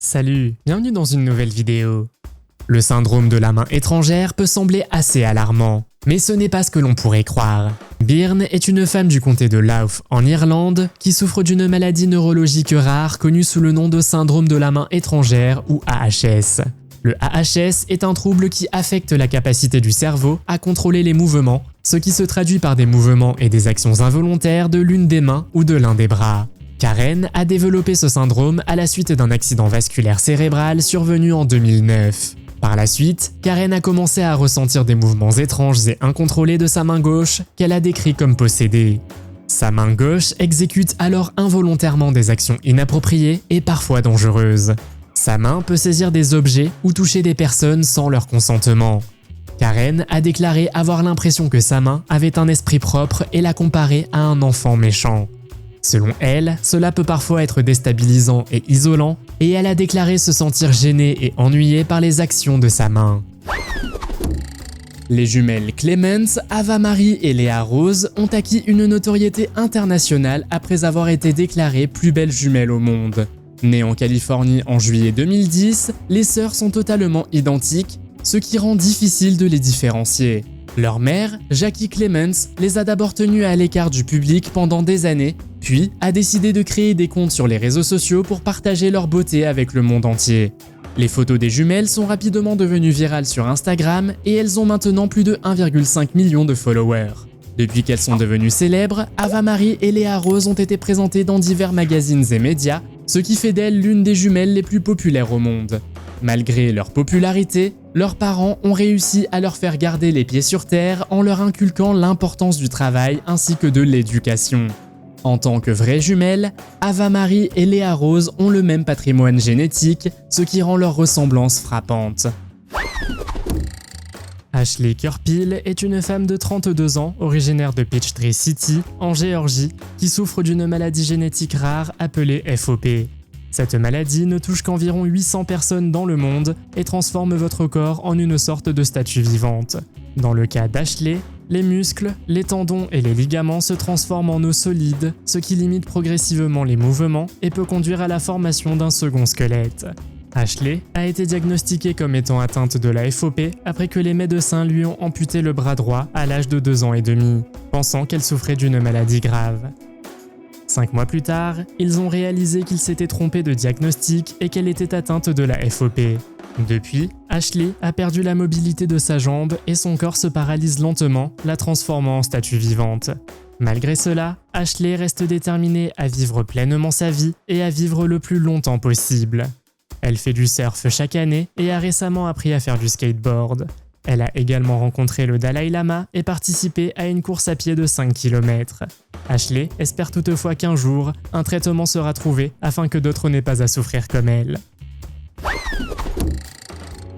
Salut, bienvenue dans une nouvelle vidéo. Le syndrome de la main étrangère peut sembler assez alarmant, mais ce n'est pas ce que l'on pourrait croire. Byrne est une femme du comté de Louth en Irlande qui souffre d'une maladie neurologique rare connue sous le nom de syndrome de la main étrangère ou AHS. Le AHS est un trouble qui affecte la capacité du cerveau à contrôler les mouvements, ce qui se traduit par des mouvements et des actions involontaires de l'une des mains ou de l'un des bras. Karen a développé ce syndrome à la suite d'un accident vasculaire cérébral survenu en 2009. Par la suite, Karen a commencé à ressentir des mouvements étranges et incontrôlés de sa main gauche qu'elle a décrits comme possédés. Sa main gauche exécute alors involontairement des actions inappropriées et parfois dangereuses. Sa main peut saisir des objets ou toucher des personnes sans leur consentement. Karen a déclaré avoir l'impression que sa main avait un esprit propre et l'a comparé à un enfant méchant. Selon elle, cela peut parfois être déstabilisant et isolant, et elle a déclaré se sentir gênée et ennuyée par les actions de sa main. Les jumelles Clements, Ava Marie et Léa Rose ont acquis une notoriété internationale après avoir été déclarées plus belles jumelles au monde. Nées en Californie en juillet 2010, les sœurs sont totalement identiques, ce qui rend difficile de les différencier. Leur mère, Jackie Clements, les a d'abord tenues à l'écart du public pendant des années, puis a décidé de créer des comptes sur les réseaux sociaux pour partager leur beauté avec le monde entier. Les photos des jumelles sont rapidement devenues virales sur Instagram et elles ont maintenant plus de 1,5 million de followers. Depuis qu'elles sont devenues célèbres, Ava Marie et Léa Rose ont été présentées dans divers magazines et médias, ce qui fait d'elles l'une des jumelles les plus populaires au monde. Malgré leur popularité, leurs parents ont réussi à leur faire garder les pieds sur terre en leur inculquant l'importance du travail ainsi que de l'éducation. En tant que vraies jumelles, Ava Marie et Léa Rose ont le même patrimoine génétique, ce qui rend leur ressemblance frappante. Ashley Kurpil est une femme de 32 ans, originaire de Peachtree City, en Géorgie, qui souffre d'une maladie génétique rare appelée FOP. Cette maladie ne touche qu'environ 800 personnes dans le monde et transforme votre corps en une sorte de statue vivante. Dans le cas d'Ashley, les muscles, les tendons et les ligaments se transforment en os solides, ce qui limite progressivement les mouvements et peut conduire à la formation d'un second squelette. Ashley a été diagnostiquée comme étant atteinte de la FOP après que les médecins lui ont amputé le bras droit à l'âge de 2 ans et demi, pensant qu'elle souffrait d'une maladie grave. 5 mois plus tard, ils ont réalisé qu'ils s'étaient trompés de diagnostic et qu'elle était atteinte de la FOP. Depuis, Ashley a perdu la mobilité de sa jambe et son corps se paralyse lentement, la transformant en statue vivante. Malgré cela, Ashley reste déterminée à vivre pleinement sa vie et à vivre le plus longtemps possible. Elle fait du surf chaque année et a récemment appris à faire du skateboard. Elle a également rencontré le Dalai Lama et participé à une course à pied de 5 km. Ashley espère toutefois qu'un jour, un traitement sera trouvé afin que d'autres n'aient pas à souffrir comme elle.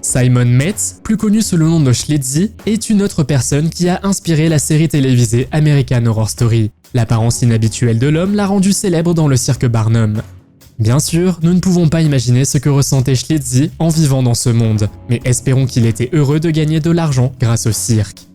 Simon Metz, plus connu sous le nom de Schlitzie, est une autre personne qui a inspiré la série télévisée American Horror Story. L'apparence inhabituelle de l'homme l'a rendu célèbre dans le cirque Barnum. Bien sûr, nous ne pouvons pas imaginer ce que ressentait Schlitzie en vivant dans ce monde, mais espérons qu'il était heureux de gagner de l'argent grâce au cirque.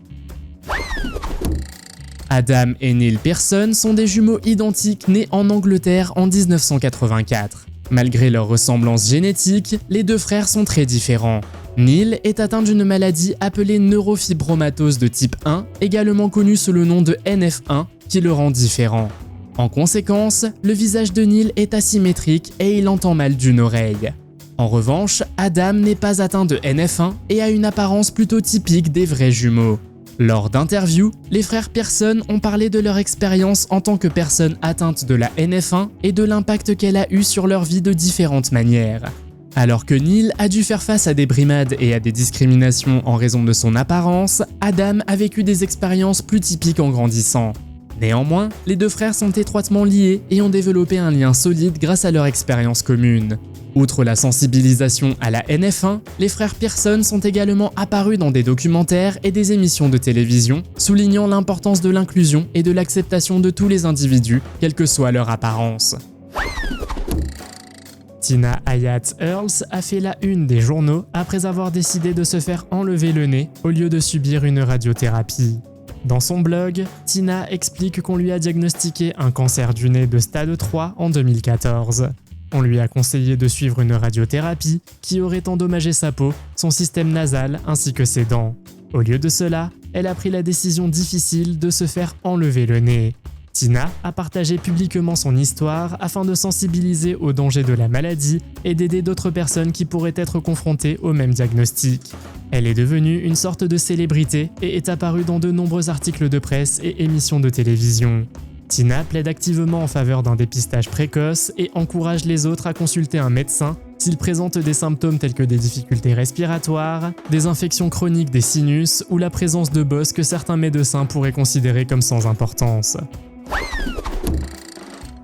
Adam et Neil Pearson sont des jumeaux identiques nés en Angleterre en 1984. Malgré leur ressemblance génétique, les deux frères sont très différents. Neil est atteint d'une maladie appelée neurofibromatose de type 1, également connue sous le nom de NF1, qui le rend différent. En conséquence, le visage de Neil est asymétrique et il entend mal d'une oreille. En revanche, Adam n'est pas atteint de NF1 et a une apparence plutôt typique des vrais jumeaux. Lors d'interviews, les frères Pearson ont parlé de leur expérience en tant que personne atteinte de la NF1 et de l'impact qu'elle a eu sur leur vie de différentes manières. Alors que Neil a dû faire face à des brimades et à des discriminations en raison de son apparence, Adam a vécu des expériences plus typiques en grandissant. Néanmoins, les deux frères sont étroitement liés et ont développé un lien solide grâce à leur expérience commune. Outre la sensibilisation à la NF1, les frères Pearson sont également apparus dans des documentaires et des émissions de télévision, soulignant l'importance de l'inclusion et de l'acceptation de tous les individus, quelle que soit leur apparence. Tina Hayat Earls a fait la une des journaux après avoir décidé de se faire enlever le nez au lieu de subir une radiothérapie. Dans son blog, Tina explique qu'on lui a diagnostiqué un cancer du nez de stade 3 en 2014. On lui a conseillé de suivre une radiothérapie qui aurait endommagé sa peau, son système nasal ainsi que ses dents. Au lieu de cela, elle a pris la décision difficile de se faire enlever le nez. Tina a partagé publiquement son histoire afin de sensibiliser aux dangers de la maladie et d'aider d'autres personnes qui pourraient être confrontées au même diagnostic. Elle est devenue une sorte de célébrité et est apparue dans de nombreux articles de presse et émissions de télévision. Tina plaide activement en faveur d'un dépistage précoce et encourage les autres à consulter un médecin s'ils présentent des symptômes tels que des difficultés respiratoires, des infections chroniques des sinus ou la présence de bosses que certains médecins pourraient considérer comme sans importance.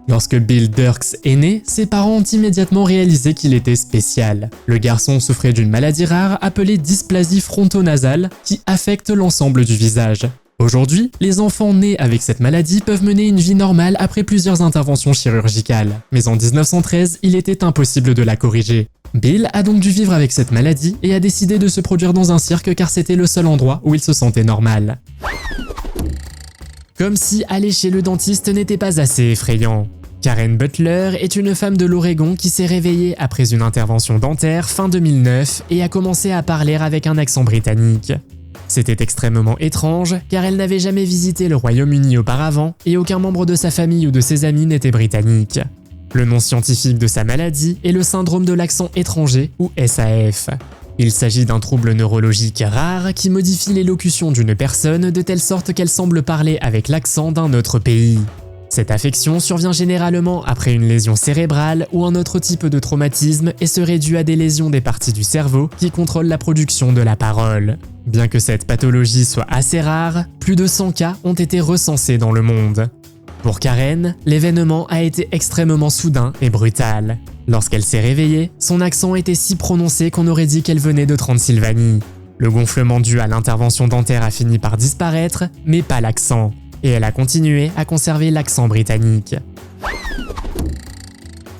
Lorsque Bill Dirks est né, ses parents ont immédiatement réalisé qu'il était spécial. Le garçon souffrait d'une maladie rare appelée dysplasie frontonasale qui affecte l'ensemble du visage. Aujourd'hui, les enfants nés avec cette maladie peuvent mener une vie normale après plusieurs interventions chirurgicales. Mais en 1913, il était impossible de la corriger. Bill a donc dû vivre avec cette maladie et a décidé de se produire dans un cirque car c'était le seul endroit où il se sentait normal. Comme si aller chez le dentiste n'était pas assez effrayant. Karen Butler est une femme de l'Oregon qui s'est réveillée après une intervention dentaire fin 2009 et a commencé à parler avec un accent britannique. C'était extrêmement étrange car elle n'avait jamais visité le Royaume-Uni auparavant et aucun membre de sa famille ou de ses amis n'était britannique. Le nom scientifique de sa maladie est le syndrome de l'accent étranger ou SAF. Il s'agit d'un trouble neurologique rare qui modifie l'élocution d'une personne de telle sorte qu'elle semble parler avec l'accent d'un autre pays. Cette affection survient généralement après une lésion cérébrale ou un autre type de traumatisme et serait due à des lésions des parties du cerveau qui contrôlent la production de la parole. Bien que cette pathologie soit assez rare, plus de 100 cas ont été recensés dans le monde. Pour Karen, l'événement a été extrêmement soudain et brutal. Lorsqu'elle s'est réveillée, son accent était si prononcé qu'on aurait dit qu'elle venait de Transylvanie. Le gonflement dû à l'intervention dentaire a fini par disparaître, mais pas l'accent. Et elle a continué à conserver l'accent britannique.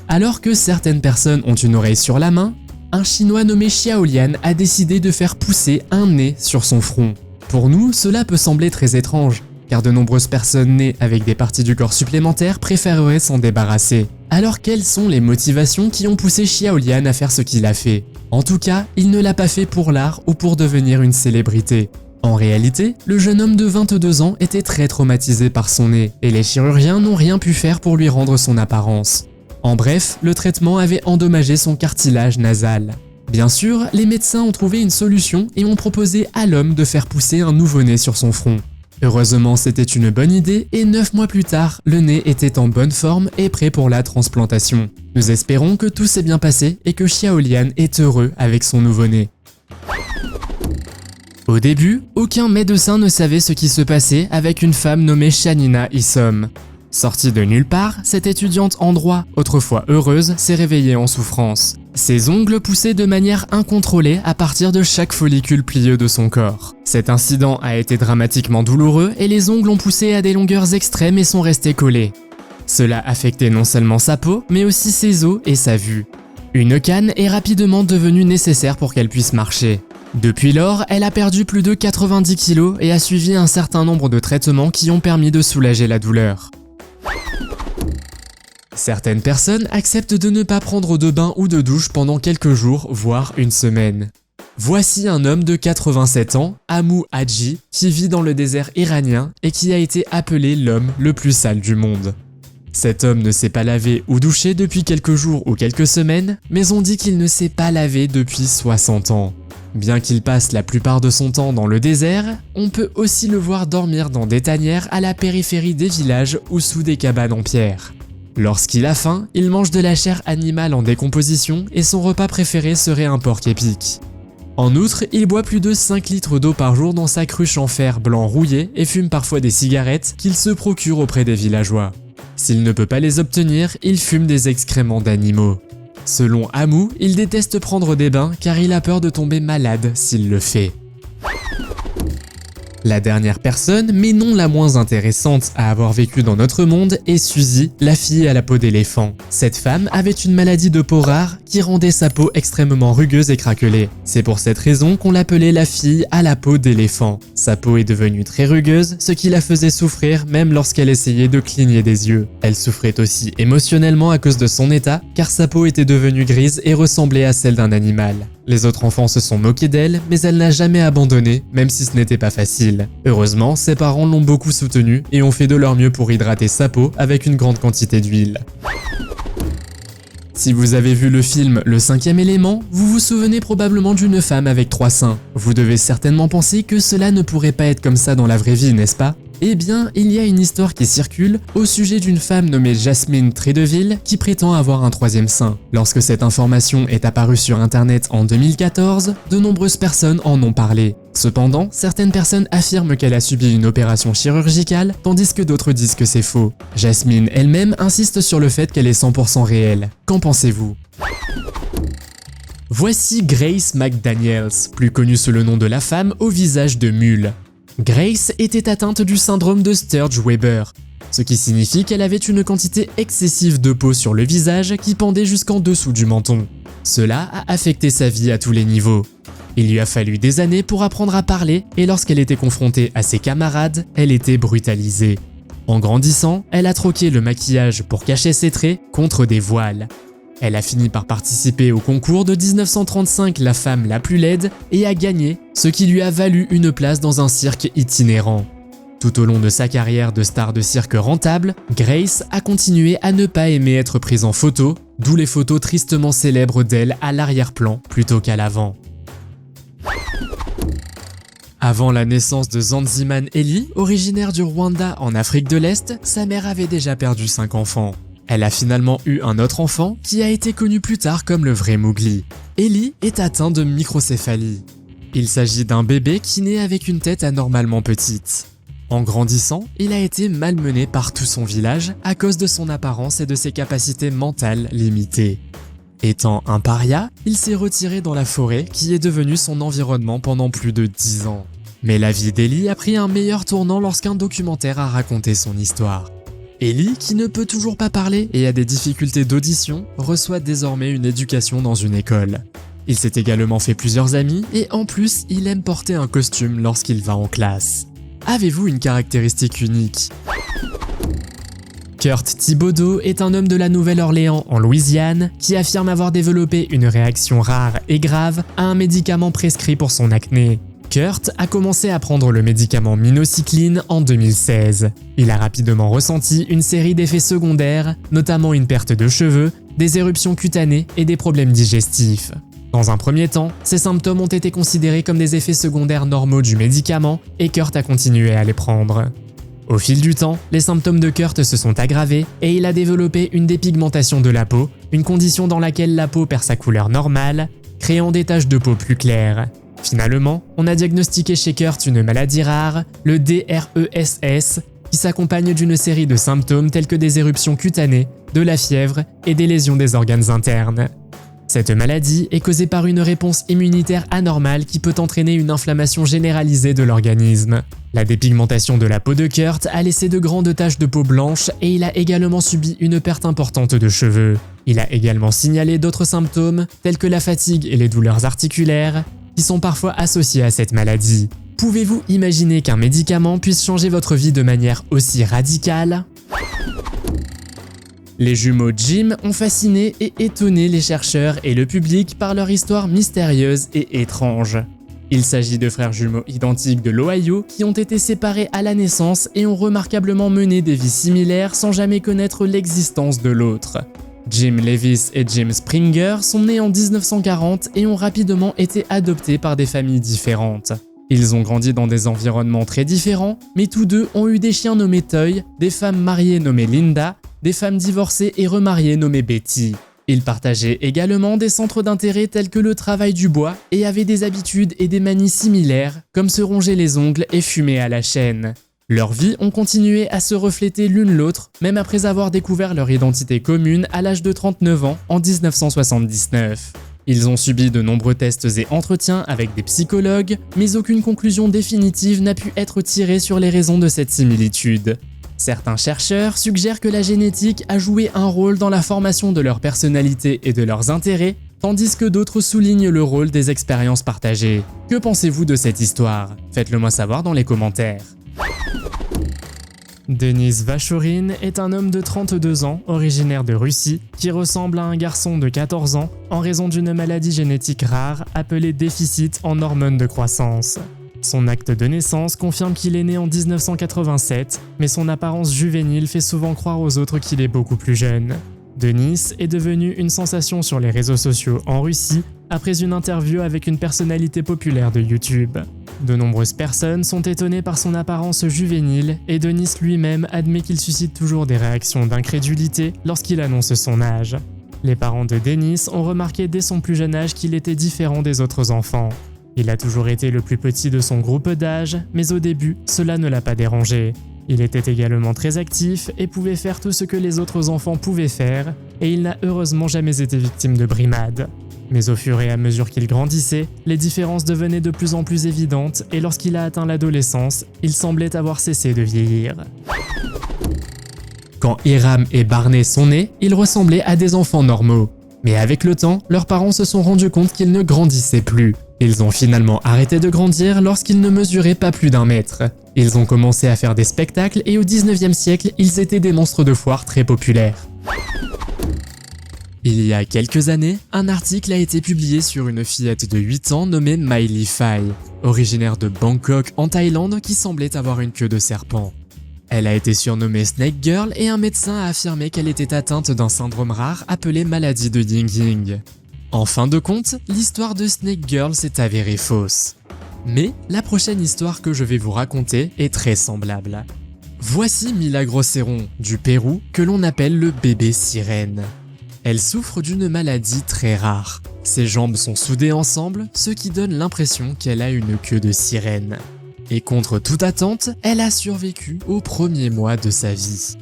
Alors que certaines personnes ont une oreille sur la main, un Chinois nommé Xiaolian a décidé de faire pousser un nez sur son front. Pour nous, cela peut sembler très étrange, car de nombreuses personnes nées avec des parties du corps supplémentaires préféreraient s'en débarrasser. Alors quelles sont les motivations qui ont poussé Xiaolian à faire ce qu'il a fait? En tout cas, il ne l'a pas fait pour l'art ou pour devenir une célébrité. En réalité, le jeune homme de 22 ans était très traumatisé par son nez, et les chirurgiens n'ont rien pu faire pour lui rendre son apparence. En bref, le traitement avait endommagé son cartilage nasal. Bien sûr, les médecins ont trouvé une solution et ont proposé à l'homme de faire pousser un nouveau nez sur son front. Heureusement, c'était une bonne idée et 9 mois plus tard, le nez était en bonne forme et prêt pour la transplantation. Nous espérons que tout s'est bien passé et que Xiaolian est heureux avec son nouveau-né. Au début, aucun médecin ne savait ce qui se passait avec une femme nommée Shanina Isom. Sortie de nulle part, cette étudiante en droit, autrefois heureuse, s'est réveillée en souffrance. Ses ongles poussaient de manière incontrôlée à partir de chaque follicule plieux de son corps. Cet incident a été dramatiquement douloureux et les ongles ont poussé à des longueurs extrêmes et sont restés collés. Cela affectait non seulement sa peau, mais aussi ses os et sa vue. Une canne est rapidement devenue nécessaire pour qu'elle puisse marcher. Depuis lors, elle a perdu plus de 90 kilos et a suivi un certain nombre de traitements qui ont permis de soulager la douleur. Certaines personnes acceptent de ne pas prendre de bain ou de douche pendant quelques jours, voire une semaine. Voici un homme de 87 ans, Amou Hadji, qui vit dans le désert iranien et qui a été appelé l'homme le plus sale du monde. Cet homme ne s'est pas lavé ou douché depuis quelques jours ou quelques semaines, mais on dit qu'il ne s'est pas lavé depuis 60 ans. Bien qu'il passe la plupart de son temps dans le désert, on peut aussi le voir dormir dans des tanières à la périphérie des villages ou sous des cabanes en pierre. Lorsqu'il a faim, il mange de la chair animale en décomposition et son repas préféré serait un porc épic. En outre, il boit plus de 5 litres d'eau par jour dans sa cruche en fer blanc rouillé et fume parfois des cigarettes qu'il se procure auprès des villageois. S'il ne peut pas les obtenir, il fume des excréments d'animaux. Selon Amou, il déteste prendre des bains car il a peur de tomber malade s'il le fait. La dernière personne, mais non la moins intéressante à avoir vécu dans notre monde, est Suzy, la fille à la peau d'éléphant. Cette femme avait une maladie de peau rare qui rendait sa peau extrêmement rugueuse et craquelée. C'est pour cette raison qu'on l'appelait la fille à la peau d'éléphant. Sa peau est devenue très rugueuse, ce qui la faisait souffrir même lorsqu'elle essayait de cligner des yeux. Elle souffrait aussi émotionnellement à cause de son état, car sa peau était devenue grise et ressemblait à celle d'un animal. Les autres enfants se sont moqués d'elle, mais elle n'a jamais abandonné, même si ce n'était pas facile. Heureusement, ses parents l'ont beaucoup soutenue et ont fait de leur mieux pour hydrater sa peau avec une grande quantité d'huile. Si vous avez vu le film Le cinquième élément, vous vous souvenez probablement d'une femme avec 3 seins. Vous devez certainement penser que cela ne pourrait pas être comme ça dans la vraie vie, n'est-ce pas ? Eh bien, il y a une histoire qui circule au sujet d'une femme nommée Jasmine Trédeville qui prétend avoir un 3e sein. Lorsque cette information est apparue sur internet en 2014, de nombreuses personnes en ont parlé. Cependant, certaines personnes affirment qu'elle a subi une opération chirurgicale, tandis que d'autres disent que c'est faux. Jasmine elle-même insiste sur le fait qu'elle est 100% réelle. Qu'en pensez-vous ? Voici Grace McDaniels, plus connue sous le nom de la femme au visage de mule. Grace était atteinte du syndrome de Sturge-Weber, ce qui signifie qu'elle avait une quantité excessive de peau sur le visage qui pendait jusqu'en dessous du menton. Cela a affecté sa vie à tous les niveaux. Il lui a fallu des années pour apprendre à parler et lorsqu'elle était confrontée à ses camarades, elle était brutalisée. En grandissant, elle a troqué le maquillage pour cacher ses traits contre des voiles. Elle a fini par participer au concours de 1935 La femme la plus laide et a gagné, ce qui lui a valu une place dans un cirque itinérant. Tout au long de sa carrière de star de cirque rentable, Grace a continué à ne pas aimer être prise en photo, d'où les photos tristement célèbres d'elle à l'arrière-plan plutôt qu'à l'avant. Avant la naissance de Zanziman Eli, originaire du Rwanda en Afrique de l'Est, sa mère avait déjà perdu 5 enfants. Elle a finalement eu un autre enfant qui a été connu plus tard comme le vrai Mowgli. Eli est atteint de microcéphalie. Il s'agit d'un bébé qui naît avec une tête anormalement petite. En grandissant, il a été malmené par tout son village à cause de son apparence et de ses capacités mentales limitées. Étant un paria, il s'est retiré dans la forêt qui est devenue son environnement pendant plus de 10 ans. Mais la vie d'Eli a pris un meilleur tournant lorsqu'un documentaire a raconté son histoire. Eli, qui ne peut toujours pas parler et a des difficultés d'audition, reçoit désormais une éducation dans une école. Il s'est également fait plusieurs amis et en plus, il aime porter un costume lorsqu'il va en classe. Avez-vous une caractéristique unique ? Kurt Thibodeau est un homme de la Nouvelle-Orléans en Louisiane qui affirme avoir développé une réaction rare et grave à un médicament prescrit pour son acné. Kurt a commencé à prendre le médicament minocycline en 2016. Il a rapidement ressenti une série d'effets secondaires, notamment une perte de cheveux, des éruptions cutanées et des problèmes digestifs. Dans un premier temps, ces symptômes ont été considérés comme des effets secondaires normaux du médicament et Kurt a continué à les prendre. Au fil du temps, les symptômes de Kurt se sont aggravés et il a développé une dépigmentation de la peau, une condition dans laquelle la peau perd sa couleur normale, créant des taches de peau plus claires. Finalement, on a diagnostiqué chez Kurt une maladie rare, le DRESS, qui s'accompagne d'une série de symptômes tels que des éruptions cutanées, de la fièvre et des lésions des organes internes. Cette maladie est causée par une réponse immunitaire anormale qui peut entraîner une inflammation généralisée de l'organisme. La dépigmentation de la peau de Kurt a laissé de grandes taches de peau blanche et il a également subi une perte importante de cheveux. Il a également signalé d'autres symptômes tels que la fatigue et les douleurs articulaires, qui sont parfois associés à cette maladie. Pouvez-vous imaginer qu'un médicament puisse changer votre vie de manière aussi radicale ? Les jumeaux Jim ont fasciné et étonné les chercheurs et le public par leur histoire mystérieuse et étrange. Il s'agit de frères jumeaux identiques de l'Ohio qui ont été séparés à la naissance et ont remarquablement mené des vies similaires sans jamais connaître l'existence de l'autre. Jim Levis et Jim Springer sont nés en 1940 et ont rapidement été adoptés par des familles différentes. Ils ont grandi dans des environnements très différents, mais tous deux ont eu des chiens nommés Toy, des femmes mariées nommées Linda, des femmes divorcées et remariées nommées Betty. Ils partageaient également des centres d'intérêt tels que le travail du bois et avaient des habitudes et des manies similaires, comme se ronger les ongles et fumer à la chaîne. Leurs vies ont continué à se refléter l'une l'autre, même après avoir découvert leur identité commune à l'âge de 39 ans en 1979. Ils ont subi de nombreux tests et entretiens avec des psychologues, mais aucune conclusion définitive n'a pu être tirée sur les raisons de cette similitude. Certains chercheurs suggèrent que la génétique a joué un rôle dans la formation de leur personnalité et de leurs intérêts, tandis que d'autres soulignent le rôle des expériences partagées. Que pensez-vous de cette histoire? Faites-le moi savoir dans les commentaires. Denis Vachorin est un homme de 32 ans, originaire de Russie, qui ressemble à un garçon de 14 ans en raison d'une maladie génétique rare appelée déficit en hormones de croissance. Son acte de naissance confirme qu'il est né en 1987, mais son apparence juvénile fait souvent croire aux autres qu'il est beaucoup plus jeune. Denis est devenu une sensation sur les réseaux sociaux en Russie après une interview avec une personnalité populaire de YouTube. De nombreuses personnes sont étonnées par son apparence juvénile et Denis lui-même admet qu'il suscite toujours des réactions d'incrédulité lorsqu'il annonce son âge. Les parents de Denis ont remarqué dès son plus jeune âge qu'il était différent des autres enfants. Il a toujours été le plus petit de son groupe d'âge, mais au début, cela ne l'a pas dérangé. Il était également très actif et pouvait faire tout ce que les autres enfants pouvaient faire, et il n'a heureusement jamais été victime de brimades. Mais au fur et à mesure qu'il grandissait, les différences devenaient de plus en plus évidentes et lorsqu'il a atteint l'adolescence, il semblait avoir cessé de vieillir. Quand Hiram et Barney sont nés, ils ressemblaient à des enfants normaux. Mais avec le temps, leurs parents se sont rendus compte qu'ils ne grandissaient plus. Ils ont finalement arrêté de grandir lorsqu'ils ne mesuraient pas plus d'1 mètre. Ils ont commencé à faire des spectacles et au 19e siècle, ils étaient des monstres de foire très populaires. Il y a quelques années, un article a été publié sur une fillette de 8 ans nommée Miley Fai, originaire de Bangkok en Thaïlande qui semblait avoir une queue de serpent. Elle a été surnommée Snake Girl et un médecin a affirmé qu'elle était atteinte d'un syndrome rare appelé maladie de Ying Ying. En fin de compte, l'histoire de Snake Girl s'est avérée fausse. Mais la prochaine histoire que je vais vous raconter est très semblable. Voici Milagros Cerón, du Pérou, que l'on appelle le bébé sirène. Elle souffre d'une maladie très rare. Ses jambes sont soudées ensemble, ce qui donne l'impression qu'elle a une queue de sirène. Et contre toute attente, elle a survécu aux premiers mois de sa vie.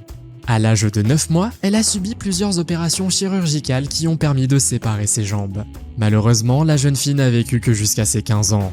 À l'âge de 9 mois, elle a subi plusieurs opérations chirurgicales qui ont permis de séparer ses jambes. Malheureusement, la jeune fille n'a vécu que jusqu'à ses 15 ans.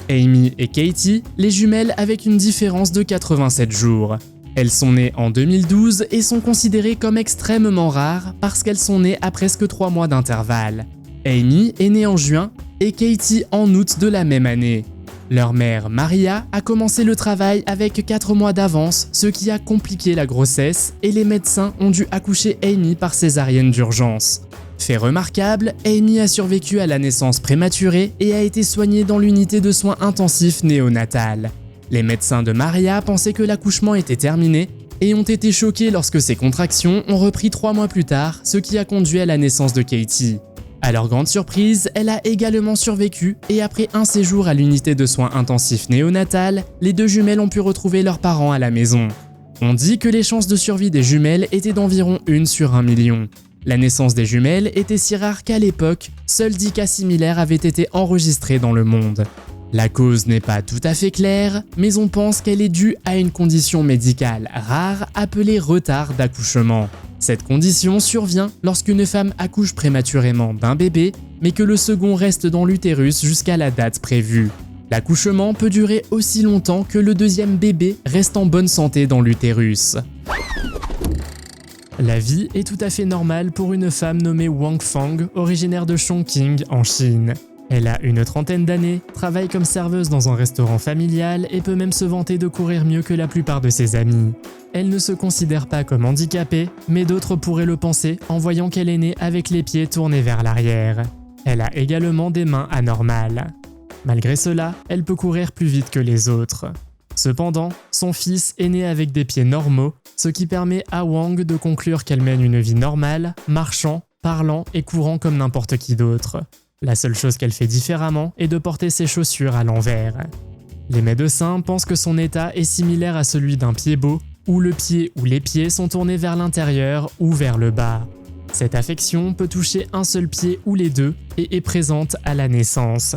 Amy et Katie, les jumelles avec une différence de 87 jours. Elles sont nées en 2012 et sont considérées comme extrêmement rares parce qu'elles sont nées à presque 3 mois d'intervalle. Amy est née en juin et Katie en août de la même année. Leur mère, Maria, a commencé le travail avec 4 mois d'avance, ce qui a compliqué la grossesse et les médecins ont dû accoucher Amy par césarienne d'urgence. Fait remarquable, Amy a survécu à la naissance prématurée et a été soignée dans l'unité de soins intensifs néonatale. Les médecins de Maria pensaient que l'accouchement était terminé et ont été choqués lorsque ses contractions ont repris 3 mois plus tard, ce qui a conduit à la naissance de Katie. À leur grande surprise, elle a également survécu et après un séjour à l'unité de soins intensifs néonatale, les 2 jumelles ont pu retrouver leurs parents à la maison. On dit que les chances de survie des jumelles étaient d'environ 1 sur 1 million. La naissance des jumelles était si rare qu'à l'époque, seuls 10 cas similaires avaient été enregistrés dans le monde. La cause n'est pas tout à fait claire, mais on pense qu'elle est due à une condition médicale rare appelée retard d'accouchement. Cette condition survient lorsqu'une femme accouche prématurément d'un bébé, mais que le second reste dans l'utérus jusqu'à la date prévue. L'accouchement peut durer aussi longtemps que le deuxième bébé reste en bonne santé dans l'utérus. La vie est tout à fait normale pour une femme nommée Wang Fang, originaire de Chongqing en Chine. Elle a une trentaine d'années, travaille comme serveuse dans un restaurant familial et peut même se vanter de courir mieux que la plupart de ses amis. Elle ne se considère pas comme handicapée, mais d'autres pourraient le penser en voyant qu'elle est née avec les pieds tournés vers l'arrière. Elle a également des mains anormales. Malgré cela, elle peut courir plus vite que les autres. Cependant, son fils est né avec des pieds normaux, ce qui permet à Wang de conclure qu'elle mène une vie normale, marchant, parlant et courant comme n'importe qui d'autre. La seule chose qu'elle fait différemment est de porter ses chaussures à l'envers. Les médecins pensent que son état est similaire à celui d'un pied-bot, où le pied ou les pieds sont tournés vers l'intérieur ou vers le bas. Cette affection peut toucher un seul pied ou les deux et est présente à la naissance.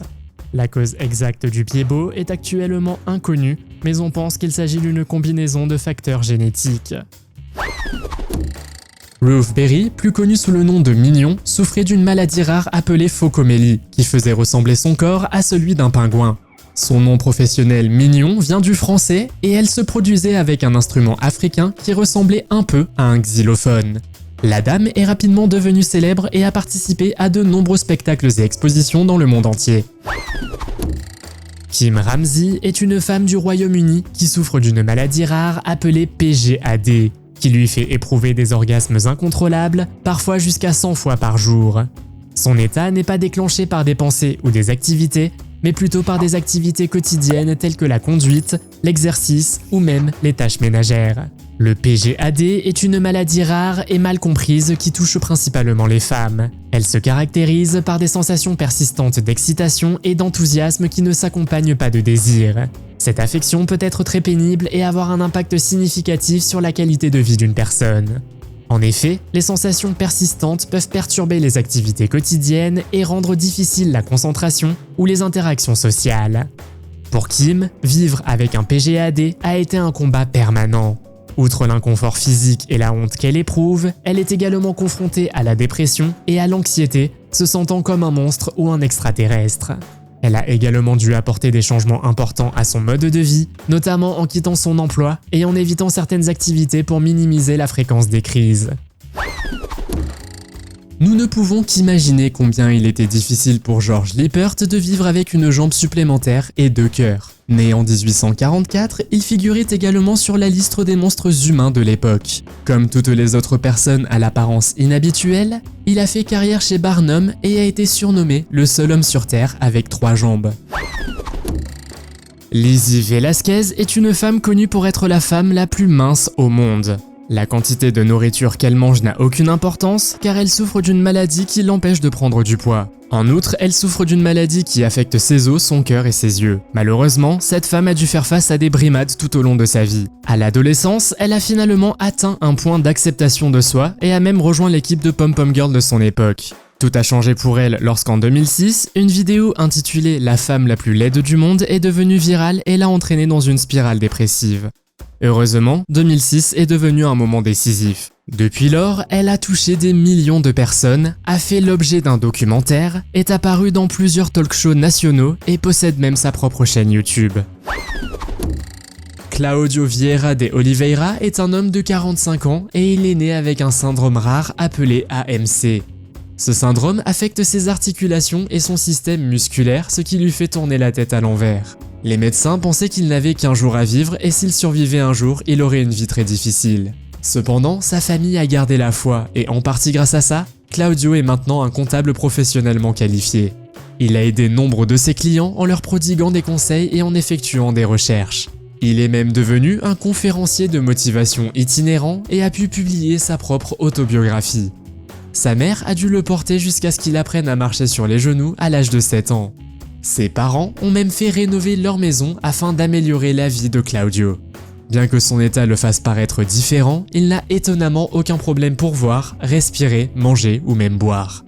La cause exacte du pied-bot est actuellement inconnue, mais on pense qu'il s'agit d'une combinaison de facteurs génétiques. Ruth Berry, plus connue sous le nom de Mignon, souffrait d'une maladie rare appelée phocomélie, qui faisait ressembler son corps à celui d'un pingouin. Son nom professionnel Mignon vient du français et elle se produisait avec un instrument africain qui ressemblait un peu à un xylophone. La dame est rapidement devenue célèbre et a participé à de nombreux spectacles et expositions dans le monde entier. Kim Ramsey est une femme du Royaume-Uni qui souffre d'une maladie rare appelée PGAD, qui lui fait éprouver des orgasmes incontrôlables, parfois jusqu'à 100 fois par jour. Son état n'est pas déclenché par des pensées ou des activités, mais plutôt par des activités quotidiennes telles que la conduite, l'exercice ou même les tâches ménagères. Le PGAD est une maladie rare et mal comprise qui touche principalement les femmes. Elle se caractérise par des sensations persistantes d'excitation et d'enthousiasme qui ne s'accompagnent pas de désir. Cette affection peut être très pénible et avoir un impact significatif sur la qualité de vie d'une personne. En effet, les sensations persistantes peuvent perturber les activités quotidiennes et rendre difficile la concentration ou les interactions sociales. Pour Kim, vivre avec un PGAD a été un combat permanent. Outre l'inconfort physique et la honte qu'elle éprouve, elle est également confrontée à la dépression et à l'anxiété, se sentant comme un monstre ou un extraterrestre. Elle a également dû apporter des changements importants à son mode de vie, notamment en quittant son emploi et en évitant certaines activités pour minimiser la fréquence des crises. Nous ne pouvons qu'imaginer combien il était difficile pour George Lippert de vivre avec une jambe supplémentaire et 2 cœurs. Né en 1844, il figurait également sur la liste des monstres humains de l'époque. Comme toutes les autres personnes à l'apparence inhabituelle, il a fait carrière chez Barnum et a été surnommé le seul homme sur Terre avec 3 jambes. Lizzie Velasquez est une femme connue pour être la femme la plus mince au monde. La quantité de nourriture qu'elle mange n'a aucune importance car elle souffre d'une maladie qui l'empêche de prendre du poids. En outre, elle souffre d'une maladie qui affecte ses os, son cœur et ses yeux. Malheureusement, cette femme a dû faire face à des brimades tout au long de sa vie. À l'adolescence, elle a finalement atteint un point d'acceptation de soi et a même rejoint l'équipe de pom-pom girl de son époque. Tout a changé pour elle lorsqu'en 2006, une vidéo intitulée « La femme la plus laide du monde » est devenue virale et l'a entraînée dans une spirale dépressive. Heureusement, 2006 est devenu un moment décisif. Depuis lors, elle a touché des millions de personnes, a fait l'objet d'un documentaire, est apparue dans plusieurs talk-shows nationaux et possède même sa propre chaîne YouTube. Claudio Vieira de Oliveira est un homme de 45 ans et il est né avec un syndrome rare appelé AMC. Ce syndrome affecte ses articulations et son système musculaire, ce qui lui fait tourner la tête à l'envers. Les médecins pensaient qu'il n'avait qu'un jour à vivre et s'il survivait un jour, il aurait une vie très difficile. Cependant, sa famille a gardé la foi et en partie grâce à ça, Claudio est maintenant un comptable professionnellement qualifié. Il a aidé nombre de ses clients en leur prodiguant des conseils et en effectuant des recherches. Il est même devenu un conférencier de motivation itinérant et a pu publier sa propre autobiographie. Sa mère a dû le porter jusqu'à ce qu'il apprenne à marcher sur les genoux à l'âge de 7 ans. Ses parents ont même fait rénover leur maison afin d'améliorer la vie de Claudio. Bien que son état le fasse paraître différent, il n'a étonnamment aucun problème pour voir, respirer, manger ou même boire.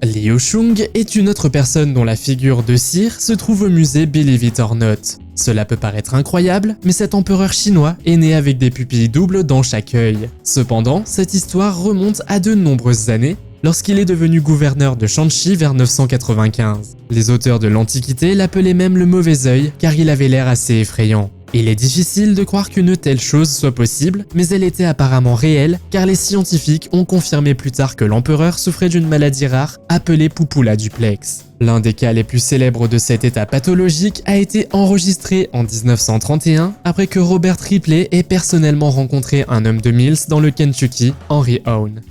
Liu Shung est une autre personne dont la figure de cire se trouve au musée Believe It or Not. Cela peut paraître incroyable, mais cet empereur chinois est né avec des pupilles doubles dans chaque œil. Cependant, cette histoire remonte à de nombreuses années, lorsqu'il est devenu gouverneur de Shanxi vers 995. Les auteurs de l'Antiquité l'appelaient même le mauvais œil car il avait l'air assez effrayant. Il est difficile de croire qu'une telle chose soit possible, mais elle était apparemment réelle car les scientifiques ont confirmé plus tard que l'empereur souffrait d'une maladie rare appelée Pupula duplex. L'un des cas les plus célèbres de cet état pathologique a été enregistré en 1931 après que Robert Ripley ait personnellement rencontré un homme de Mills dans le Kentucky, Henry Owen.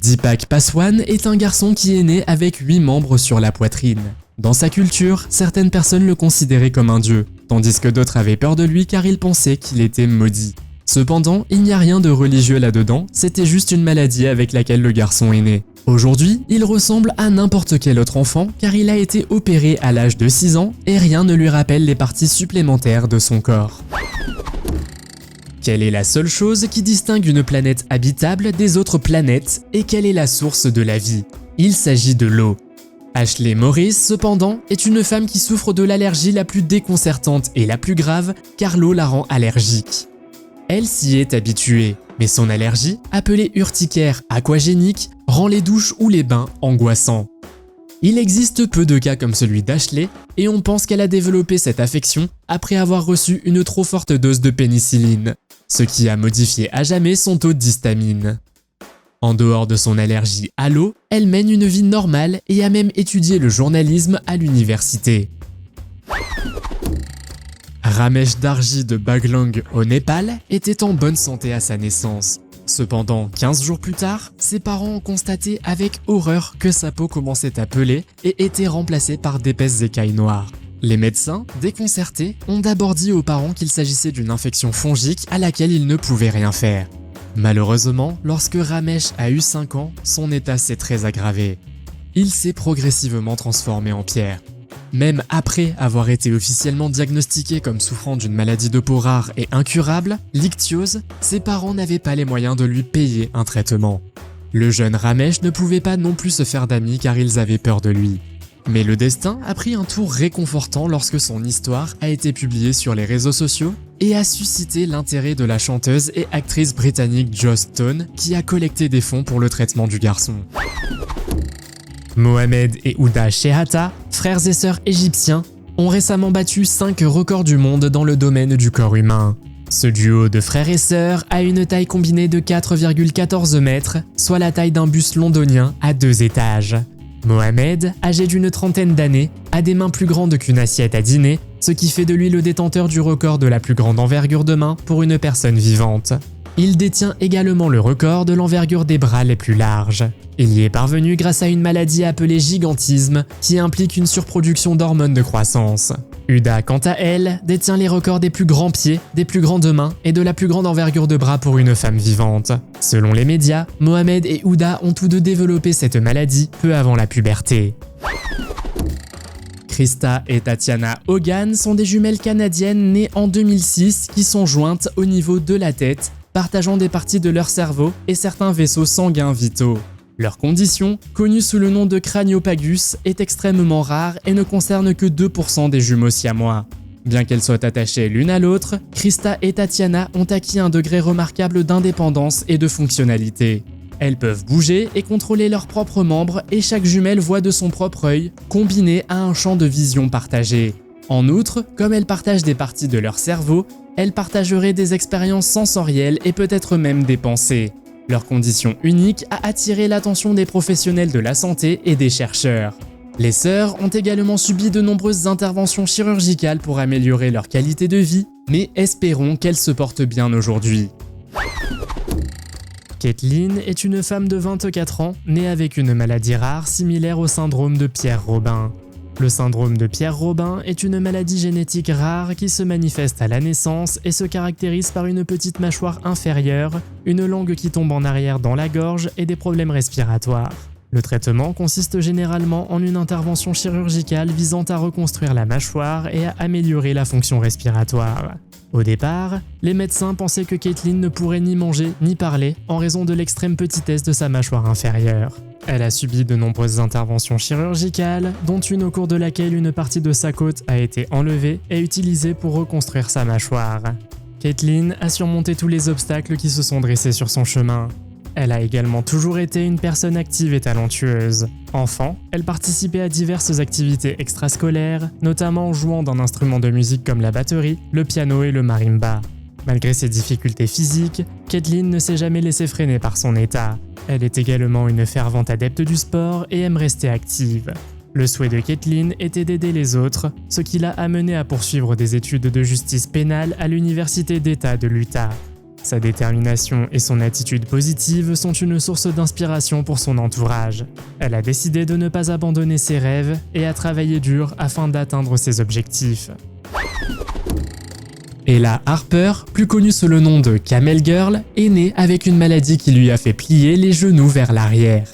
Deepak Paswan est un garçon qui est né avec 8 membres sur la poitrine. Dans sa culture, certaines personnes le considéraient comme un dieu, tandis que d'autres avaient peur de lui car ils pensaient qu'il était maudit. Cependant, il n'y a rien de religieux là-dedans, c'était juste une maladie avec laquelle le garçon est né. Aujourd'hui, il ressemble à n'importe quel autre enfant car il a été opéré à l'âge de 6 ans et rien ne lui rappelle les parties supplémentaires de son corps. Quelle est la seule chose qui distingue une planète habitable des autres planètes et quelle est la source de la vie? Il s'agit de l'eau. Ashley Morris, cependant, est une femme qui souffre de l'allergie la plus déconcertante et la plus grave car l'eau la rend allergique. Elle s'y est habituée, mais son allergie, appelée urticaire aquagénique, rend les douches ou les bains angoissants. Il existe peu de cas comme celui d'Ashley, et on pense qu'elle a développé cette affection après avoir reçu une trop forte dose de pénicilline, ce qui a modifié à jamais son taux d'histamine. En dehors de son allergie à l'eau, elle mène une vie normale et a même étudié le journalisme à l'université. Ramesh Darji de Baglang au Népal était en bonne santé à sa naissance. Cependant, 15 jours plus tard, ses parents ont constaté avec horreur que sa peau commençait à peler et était remplacée par d'épaisses écailles noires. Les médecins, déconcertés, ont d'abord dit aux parents qu'il s'agissait d'une infection fongique à laquelle ils ne pouvaient rien faire. Malheureusement, lorsque Ramesh a eu 5 ans, son état s'est très aggravé. Il s'est progressivement transformé en pierre. Même après avoir été officiellement diagnostiqué comme souffrant d'une maladie de peau rare et incurable, l'ichthyose, ses parents n'avaient pas les moyens de lui payer un traitement. Le jeune Ramesh ne pouvait pas non plus se faire d'amis car ils avaient peur de lui. Mais le destin a pris un tour réconfortant lorsque son histoire a été publiée sur les réseaux sociaux et a suscité l'intérêt de la chanteuse et actrice britannique Joss Stone qui a collecté des fonds pour le traitement du garçon. Mohamed et Ouda Shehata, frères et sœurs égyptiens, ont récemment battu 5 records du monde dans le domaine du corps humain. Ce duo de frères et sœurs a une taille combinée de 4,14 mètres, soit la taille d'un bus londonien à 2 étages. Mohamed, âgé d'une trentaine d'années, a des mains plus grandes qu'une assiette à dîner, ce qui fait de lui le détenteur du record de la plus grande envergure de main pour une personne vivante. Il détient également le record de l'envergure des bras les plus larges. Il y est parvenu grâce à une maladie appelée gigantisme qui implique une surproduction d'hormones de croissance. Ouda, quant à elle, détient les records des plus grands pieds, des plus grandes mains et de la plus grande envergure de bras pour une femme vivante. Selon les médias, Mohamed et Ouda ont tous deux développé cette maladie peu avant la puberté. Krista et Tatiana Hogan sont des jumelles canadiennes nées en 2006 qui sont jointes au niveau de la tête, partageant des parties de leur cerveau et certains vaisseaux sanguins vitaux. Leur condition, connue sous le nom de craniopagus, est extrêmement rare et ne concerne que 2% des jumeaux siamois. Bien qu'elles soient attachées l'une à l'autre, Krista et Tatiana ont acquis un degré remarquable d'indépendance et de fonctionnalité. Elles peuvent bouger et contrôler leurs propres membres et chaque jumelle voit de son propre œil, combiné à un champ de vision partagé. En outre, comme elles partagent des parties de leur cerveau, elles partageraient des expériences sensorielles et peut-être même des pensées. Leur condition unique a attiré l'attention des professionnels de la santé et des chercheurs. Les sœurs ont également subi de nombreuses interventions chirurgicales pour améliorer leur qualité de vie, mais espérons qu'elles se portent bien aujourd'hui. Caitlin est une femme de 24 ans, née avec une maladie rare similaire au syndrome de Pierre-Robin. Le syndrome de Pierre-Robin est une maladie génétique rare qui se manifeste à la naissance et se caractérise par une petite mâchoire inférieure, une langue qui tombe en arrière dans la gorge et des problèmes respiratoires. Le traitement consiste généralement en une intervention chirurgicale visant à reconstruire la mâchoire et à améliorer la fonction respiratoire. Au départ, les médecins pensaient que Caitlin ne pourrait ni manger ni parler en raison de l'extrême petitesse de sa mâchoire inférieure. Elle a subi de nombreuses interventions chirurgicales, dont une au cours de laquelle une partie de sa côte a été enlevée et utilisée pour reconstruire sa mâchoire. Caitlin a surmonté tous les obstacles qui se sont dressés sur son chemin. Elle a également toujours été une personne active et talentueuse. Enfant, elle participait à diverses activités extrascolaires, notamment en jouant d'un instrument de musique comme la batterie, le piano et le marimba. Malgré ses difficultés physiques, Caitlin ne s'est jamais laissée freiner par son état. Elle est également une fervente adepte du sport et aime rester active. Le souhait de Caitlin était d'aider les autres, ce qui l'a amenée à poursuivre des études de justice pénale à l'université d'État de l'Utah. Sa détermination et son attitude positive sont une source d'inspiration pour son entourage. Elle a décidé de ne pas abandonner ses rêves et a travaillé dur afin d'atteindre ses objectifs. Ella Harper, plus connue sous le nom de Camel Girl, est née avec une maladie qui lui a fait plier les genoux vers l'arrière.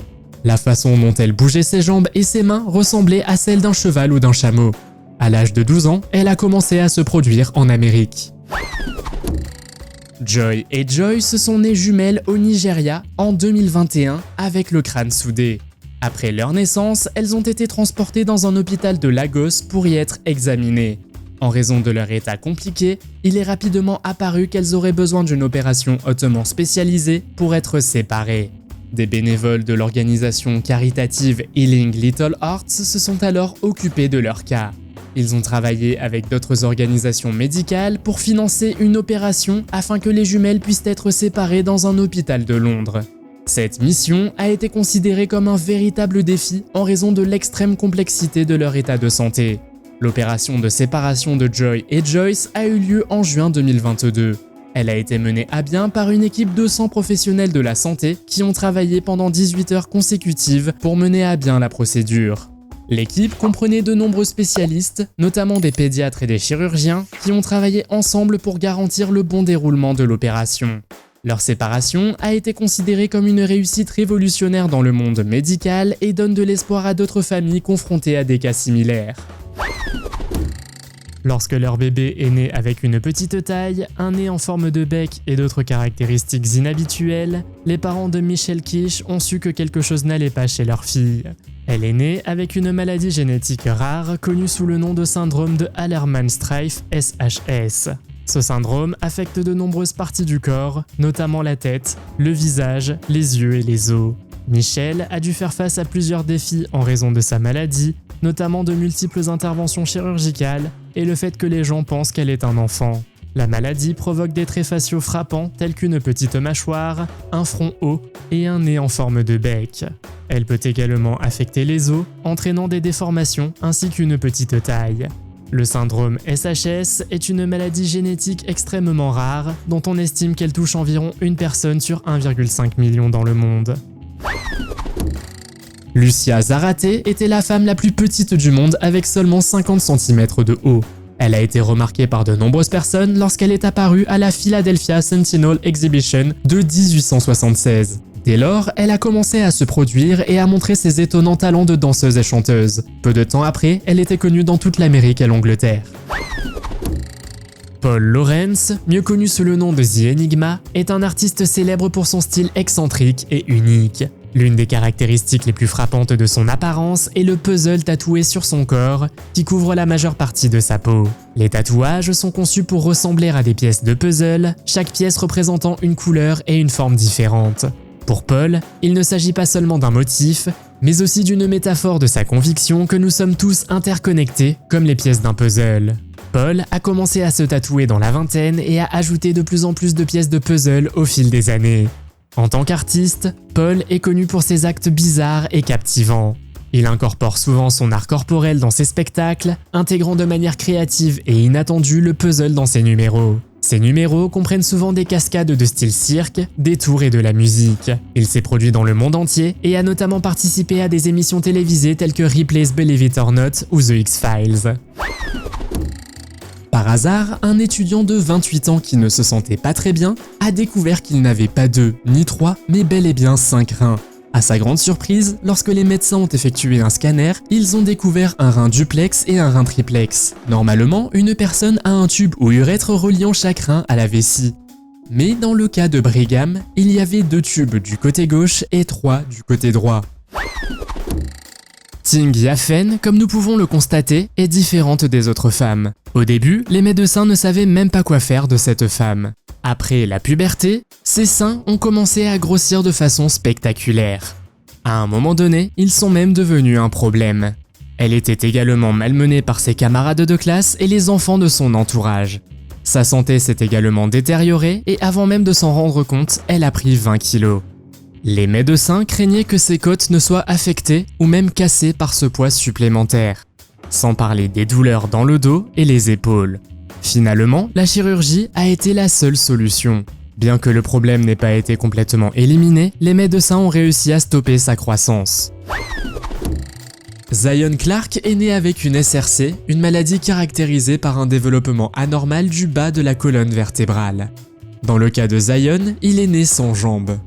La façon dont elle bougeait ses jambes et ses mains ressemblait à celle d'un cheval ou d'un chameau. À l'âge de 12 ans, elle a commencé à se produire en Amérique. Joy et Joy se sont nées jumelles au Nigeria en 2021 avec le crâne soudé. Après leur naissance, elles ont été transportées dans un hôpital de Lagos pour y être examinées. En raison de leur état compliqué, il est rapidement apparu qu'elles auraient besoin d'une opération hautement spécialisée pour être séparées. Des bénévoles de l'organisation caritative Healing Little Hearts se sont alors occupés de leur cas. Ils ont travaillé avec d'autres organisations médicales pour financer une opération afin que les jumelles puissent être séparées dans un hôpital de Londres. Cette mission a été considérée comme un véritable défi en raison de l'extrême complexité de leur état de santé. L'opération de séparation de Joy et Joyce a eu lieu en juin 2022. Elle a été menée à bien par une équipe de 100 professionnels de la santé qui ont travaillé pendant 18 heures consécutives pour mener à bien la procédure. L'équipe comprenait de nombreux spécialistes, notamment des pédiatres et des chirurgiens, qui ont travaillé ensemble pour garantir le bon déroulement de l'opération. Leur séparation a été considérée comme une réussite révolutionnaire dans le monde médical et donne de l'espoir à d'autres familles confrontées à des cas similaires. Lorsque leur bébé est né avec une petite taille, un nez en forme de bec et d'autres caractéristiques inhabituelles, les parents de Michelle Kish ont su que quelque chose n'allait pas chez leur fille. Elle est née avec une maladie génétique rare connue sous le nom de syndrome de Hallermann-Streiff SHS. Ce syndrome affecte de nombreuses parties du corps, notamment la tête, le visage, les yeux et les os. Michelle a dû faire face à plusieurs défis en raison de sa maladie, notamment de multiples interventions chirurgicales et le fait que les gens pensent qu'elle est un enfant. La maladie provoque des traits faciaux frappants tels qu'une petite mâchoire, un front haut et un nez en forme de bec. Elle peut également affecter les os, entraînant des déformations ainsi qu'une petite taille. Le syndrome SHS est une maladie génétique extrêmement rare dont on estime qu'elle touche environ une personne sur 1,5 million dans le monde. Lucia Zarate était la femme la plus petite du monde avec seulement 50 cm de haut. Elle a été remarquée par de nombreuses personnes lorsqu'elle est apparue à la Philadelphia Sentinel Exhibition de 1876. Dès lors, elle a commencé à se produire et à montrer ses étonnants talents de danseuse et chanteuse. Peu de temps après, elle était connue dans toute l'Amérique et l'Angleterre. Paul Lawrence, mieux connu sous le nom de The Enigma, est un artiste célèbre pour son style excentrique et unique. L'une des caractéristiques les plus frappantes de son apparence est le puzzle tatoué sur son corps, qui couvre la majeure partie de sa peau. Les tatouages sont conçus pour ressembler à des pièces de puzzle, chaque pièce représentant une couleur et une forme différente. Pour Paul, il ne s'agit pas seulement d'un motif, mais aussi d'une métaphore de sa conviction que nous sommes tous interconnectés comme les pièces d'un puzzle. Paul a commencé à se tatouer dans la vingtaine et a ajouté de plus en plus de pièces de puzzle au fil des années. En tant qu'artiste, Paul est connu pour ses actes bizarres et captivants. Il incorpore souvent son art corporel dans ses spectacles, intégrant de manière créative et inattendue le puzzle dans ses numéros. Ces numéros comprennent souvent des cascades de style cirque, des tours et de la musique. Il s'est produit dans le monde entier et a notamment participé à des émissions télévisées telles que Ripley's Believe It or Not ou The X-Files. Par hasard, un étudiant de 28 ans qui ne se sentait pas très bien a découvert qu'il n'avait pas 2 ni 3, mais bel et bien 5 reins. À sa grande surprise, lorsque les médecins ont effectué un scanner, ils ont découvert un rein duplex et un rein triplex. Normalement, une personne a un tube ou urètre reliant chaque rein à la vessie. Mais dans le cas de Brigham, il y avait 2 tubes du côté gauche et 3 du côté droit. Ting Yafen, comme nous pouvons le constater, est différente des autres femmes. Au début, les médecins ne savaient même pas quoi faire de cette femme. Après la puberté, ses seins ont commencé à grossir de façon spectaculaire. À un moment donné, ils sont même devenus un problème. Elle était également malmenée par ses camarades de classe et les enfants de son entourage. Sa santé s'est également détériorée et avant même de s'en rendre compte, elle a pris 20 kilos. Les médecins craignaient que ses côtes ne soient affectées ou même cassées par ce poids supplémentaire, sans parler des douleurs dans le dos et les épaules. Finalement, la chirurgie a été la seule solution. Bien que le problème n'ait pas été complètement éliminé, les médecins ont réussi à stopper sa croissance. Zion Clark est né avec une SRC, une maladie caractérisée par un développement anormal du bas de la colonne vertébrale. Dans le cas de Zion, il est né sans jambes.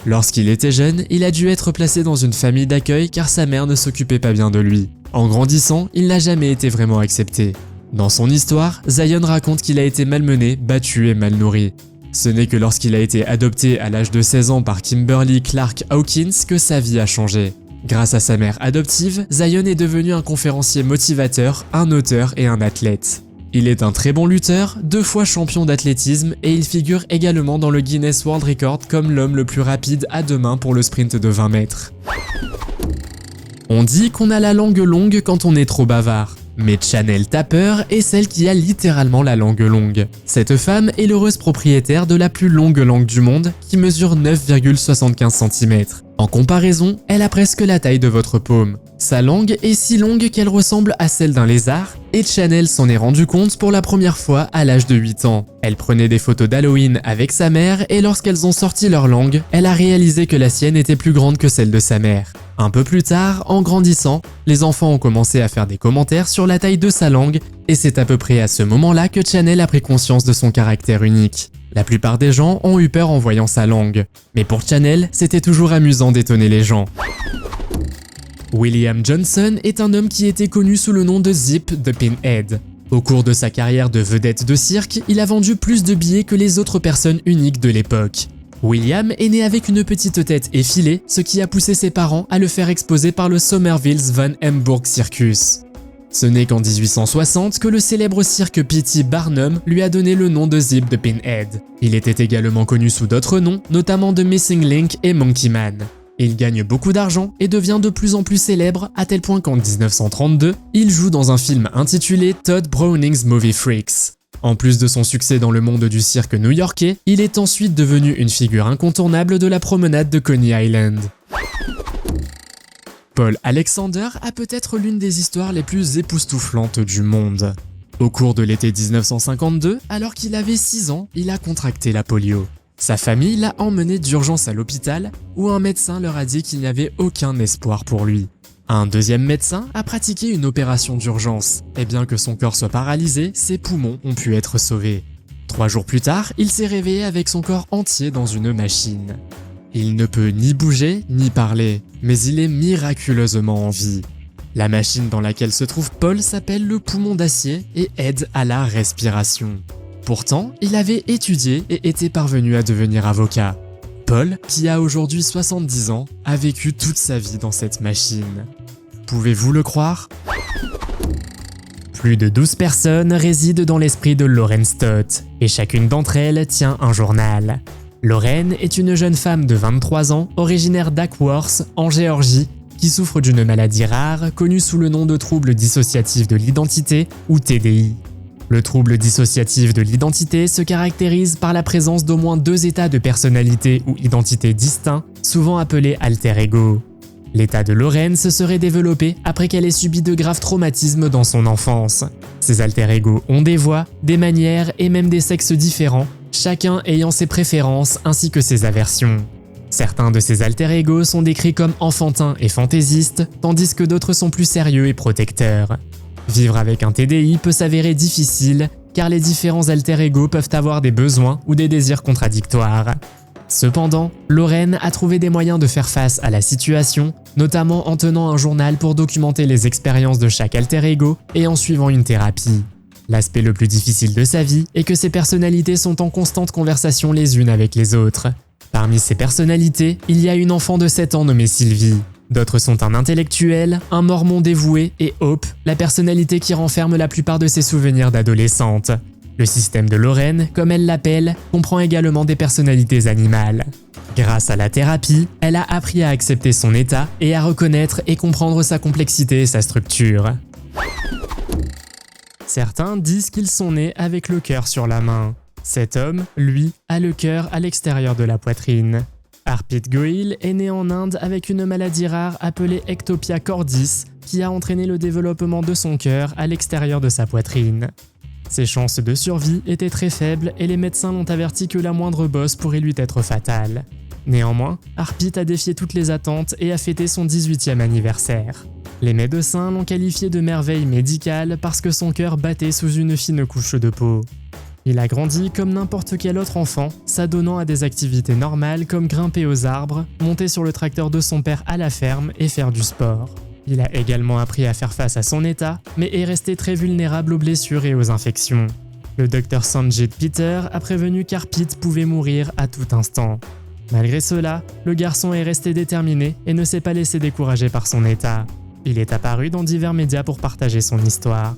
Lorsqu'il était jeune, il a dû être placé dans une famille d'accueil car sa mère ne s'occupait pas bien de lui. En grandissant, il n'a jamais été vraiment accepté. Dans son histoire, Zion raconte qu'il a été malmené, battu et mal nourri. Ce n'est que lorsqu'il a été adopté à l'âge de 16 ans par Kimberly Clark Hawkins que sa vie a changé. Grâce à sa mère adoptive, Zion est devenu un conférencier motivateur, un auteur et un athlète. Il est un très bon lutteur, 2 fois champion d'athlétisme et il figure également dans le Guinness World Record comme l'homme le plus rapide à 2 mains pour le sprint de 20 mètres. On dit qu'on a la langue longue quand on est trop bavard. Mais Chanel Tapper est celle qui a littéralement la langue longue. Cette femme est l'heureuse propriétaire de la plus longue langue du monde qui mesure 9,75 cm. En comparaison, elle a presque la taille de votre paume. Sa langue est si longue qu'elle ressemble à celle d'un lézard et Chanel s'en est rendu compte pour la première fois à l'âge de 8 ans. Elle prenait des photos d'Halloween avec sa mère et lorsqu'elles ont sorti leur langue, elle a réalisé que la sienne était plus grande que celle de sa mère. Un peu plus tard, en grandissant, les enfants ont commencé à faire des commentaires sur la taille de sa langue et c'est à peu près à ce moment-là que Chanel a pris conscience de son caractère unique. La plupart des gens ont eu peur en voyant sa langue, mais pour Chanel, c'était toujours amusant d'étonner les gens. William Johnson est un homme qui était connu sous le nom de Zip the Pinhead. Au cours de sa carrière de vedette de cirque, il a vendu plus de billets que les autres personnes uniques de l'époque. William est né avec une petite tête effilée, ce qui a poussé ses parents à le faire exposer par le Somerville's Van Hemburg Circus. Ce n'est qu'en 1860 que le célèbre cirque P.T. Barnum lui a donné le nom de Zip the Pinhead. Il était également connu sous d'autres noms, notamment de Missing Link et Monkey Man. Il gagne beaucoup d'argent et devient de plus en plus célèbre à tel point qu'en 1932, il joue dans un film intitulé Todd Browning's Movie Freaks. En plus de son succès dans le monde du cirque new-yorkais, il est ensuite devenu une figure incontournable de la promenade de Coney Island. Paul Alexander a peut-être l'une des histoires les plus époustouflantes du monde. Au cours de l'été 1952, alors qu'il avait 6 ans, il a contracté la polio. Sa famille l'a emmené d'urgence à l'hôpital où un médecin leur a dit qu'il n'y avait aucun espoir pour lui. Un deuxième médecin a pratiqué une opération d'urgence et bien que son corps soit paralysé, ses poumons ont pu être sauvés. 3 jours plus tard, il s'est réveillé avec son corps entier dans une machine. Il ne peut ni bouger ni parler, mais il est miraculeusement en vie. La machine dans laquelle se trouve Paul s'appelle le poumon d'acier et aide à la respiration. Pourtant, il avait étudié et était parvenu à devenir avocat. Paul, qui a aujourd'hui 70 ans, a vécu toute sa vie dans cette machine. Pouvez-vous le croire ? Plus de 12 personnes résident dans l'esprit de Lauren Stott, et chacune d'entre elles tient un journal. Lauren est une jeune femme de 23 ans, originaire d'Ackworth, en Géorgie, qui souffre d'une maladie rare connue sous le nom de trouble dissociatif de l'identité ou TDI. Le trouble dissociatif de l'identité se caractérise par la présence d'au moins 2 états de personnalité ou identité distincts, souvent appelés alter ego. L'état de Lauren se serait développé après qu'elle ait subi de graves traumatismes dans son enfance. Ces alter ego ont des voix, des manières et même des sexes différents, chacun ayant ses préférences ainsi que ses aversions. Certains de ces alter ego sont décrits comme enfantins et fantaisistes, tandis que d'autres sont plus sérieux et protecteurs. Vivre avec un TDI peut s'avérer difficile car les différents alter ego peuvent avoir des besoins ou des désirs contradictoires. Cependant, Lauren a trouvé des moyens de faire face à la situation, notamment en tenant un journal pour documenter les expériences de chaque alter ego et en suivant une thérapie. L'aspect le plus difficile de sa vie est que ses personnalités sont en constante conversation les unes avec les autres. Parmi ces personnalités, il y a une enfant de 7 ans nommée Sylvie. D'autres sont un intellectuel, un mormon dévoué et Hope, la personnalité qui renferme la plupart de ses souvenirs d'adolescente. Le système de Lauren, comme elle l'appelle, comprend également des personnalités animales. Grâce à la thérapie, elle a appris à accepter son état et à reconnaître et comprendre sa complexité et sa structure. Certains disent qu'ils sont nés avec le cœur sur la main. Cet homme, lui, a le cœur à l'extérieur de la poitrine. Harpreet Goel est né en Inde avec une maladie rare appelée Ectopia cordis qui a entraîné le développement de son cœur à l'extérieur de sa poitrine. Ses chances de survie étaient très faibles et les médecins l'ont averti que la moindre bosse pourrait lui être fatale. Néanmoins, Harpreet a défié toutes les attentes et a fêté son 18e anniversaire. Les médecins l'ont qualifié de merveille médicale parce que son cœur battait sous une fine couche de peau. Il a grandi comme n'importe quel autre enfant, s'adonnant à des activités normales comme grimper aux arbres, monter sur le tracteur de son père à la ferme et faire du sport. Il a également appris à faire face à son état, mais est resté très vulnérable aux blessures et aux infections. Le docteur Sanjit Peter a prévenu qu'Harpreet pouvait mourir à tout instant. Malgré cela, le garçon est resté déterminé et ne s'est pas laissé décourager par son état. Il est apparu dans divers médias pour partager son histoire.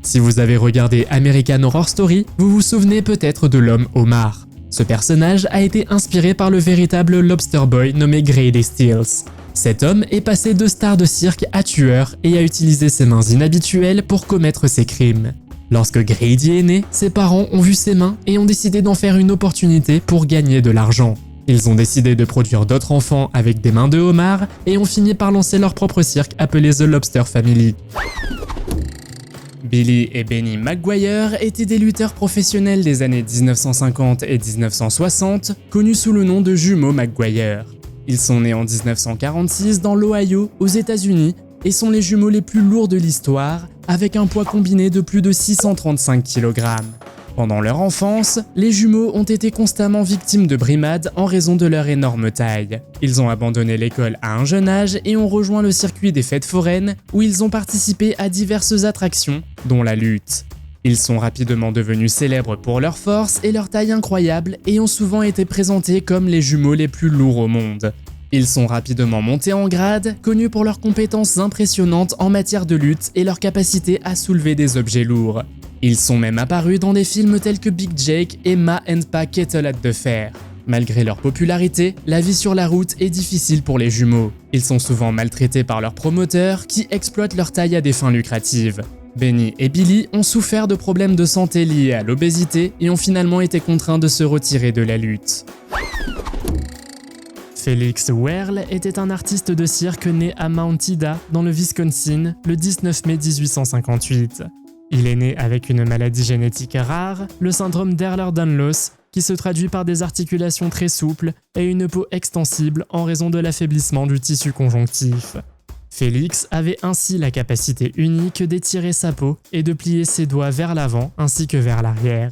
Si vous avez regardé American Horror Story, vous vous souvenez peut-être de l'homme homard. Ce personnage a été inspiré par le véritable lobster boy nommé Grady Stiles. Cet homme est passé de star de cirque à tueur et a utilisé ses mains inhabituelles pour commettre ses crimes. Lorsque Grady est né, ses parents ont vu ses mains et ont décidé d'en faire une opportunité pour gagner de l'argent. Ils ont décidé de produire d'autres enfants avec des mains de homard et ont fini par lancer leur propre cirque appelé The Lobster Family. Billy et Benny Maguire étaient des lutteurs professionnels des années 1950 et 1960, connus sous le nom de jumeaux Maguire. Ils sont nés en 1946 dans l'Ohio, aux États-Unis, et sont les jumeaux les plus lourds de l'histoire, avec un poids combiné de plus de 635 kg. Pendant leur enfance, les jumeaux ont été constamment victimes de brimades en raison de leur énorme taille. Ils ont abandonné l'école à un jeune âge et ont rejoint le circuit des fêtes foraines où ils ont participé à diverses attractions, dont la lutte. Ils sont rapidement devenus célèbres pour leur force et leur taille incroyable et ont souvent été présentés comme les jumeaux les plus lourds au monde. Ils sont rapidement montés en grade, connus pour leurs compétences impressionnantes en matière de lutte et leur capacité à soulever des objets lourds. Ils sont même apparus dans des films tels que Big Jake et Ma and Pa Kettle at the Fair. Malgré leur popularité, la vie sur la route est difficile pour les jumeaux. Ils sont souvent maltraités par leurs promoteurs qui exploitent leur taille à des fins lucratives. Benny et Billy ont souffert de problèmes de santé liés à l'obésité et ont finalement été contraints de se retirer de la lutte. Felix Werle était un artiste de cirque né à Mount Ida, dans le Wisconsin, le 19 mai 1858. Il est né avec une maladie génétique rare, le syndrome d'Ehlers-Danlos, qui se traduit par des articulations très souples et une peau extensible en raison de l'affaiblissement du tissu conjonctif. Félix avait ainsi la capacité unique d'étirer sa peau et de plier ses doigts vers l'avant ainsi que vers l'arrière.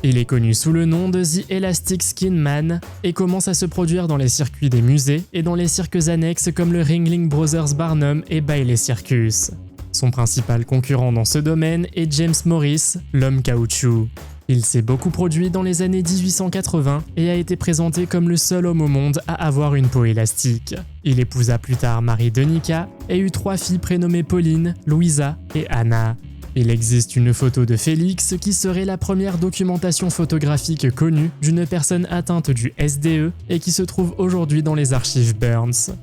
Il est connu sous le nom de The Elastic Skin Man et commence à se produire dans les circuits des musées et dans les cirques annexes comme le Ringling Brothers Barnum et Bailey Circus. Son principal concurrent dans ce domaine est James Morris, l'homme caoutchouc. Il s'est beaucoup produit dans les années 1880 et a été présenté comme le seul homme au monde à avoir une peau élastique. Il épousa plus tard Marie Denica et eut 3 filles prénommées Pauline, Louisa et Anna. Il existe une photo de Félix qui serait la première documentation photographique connue d'une personne atteinte du SDE et qui se trouve aujourd'hui dans les archives Burns.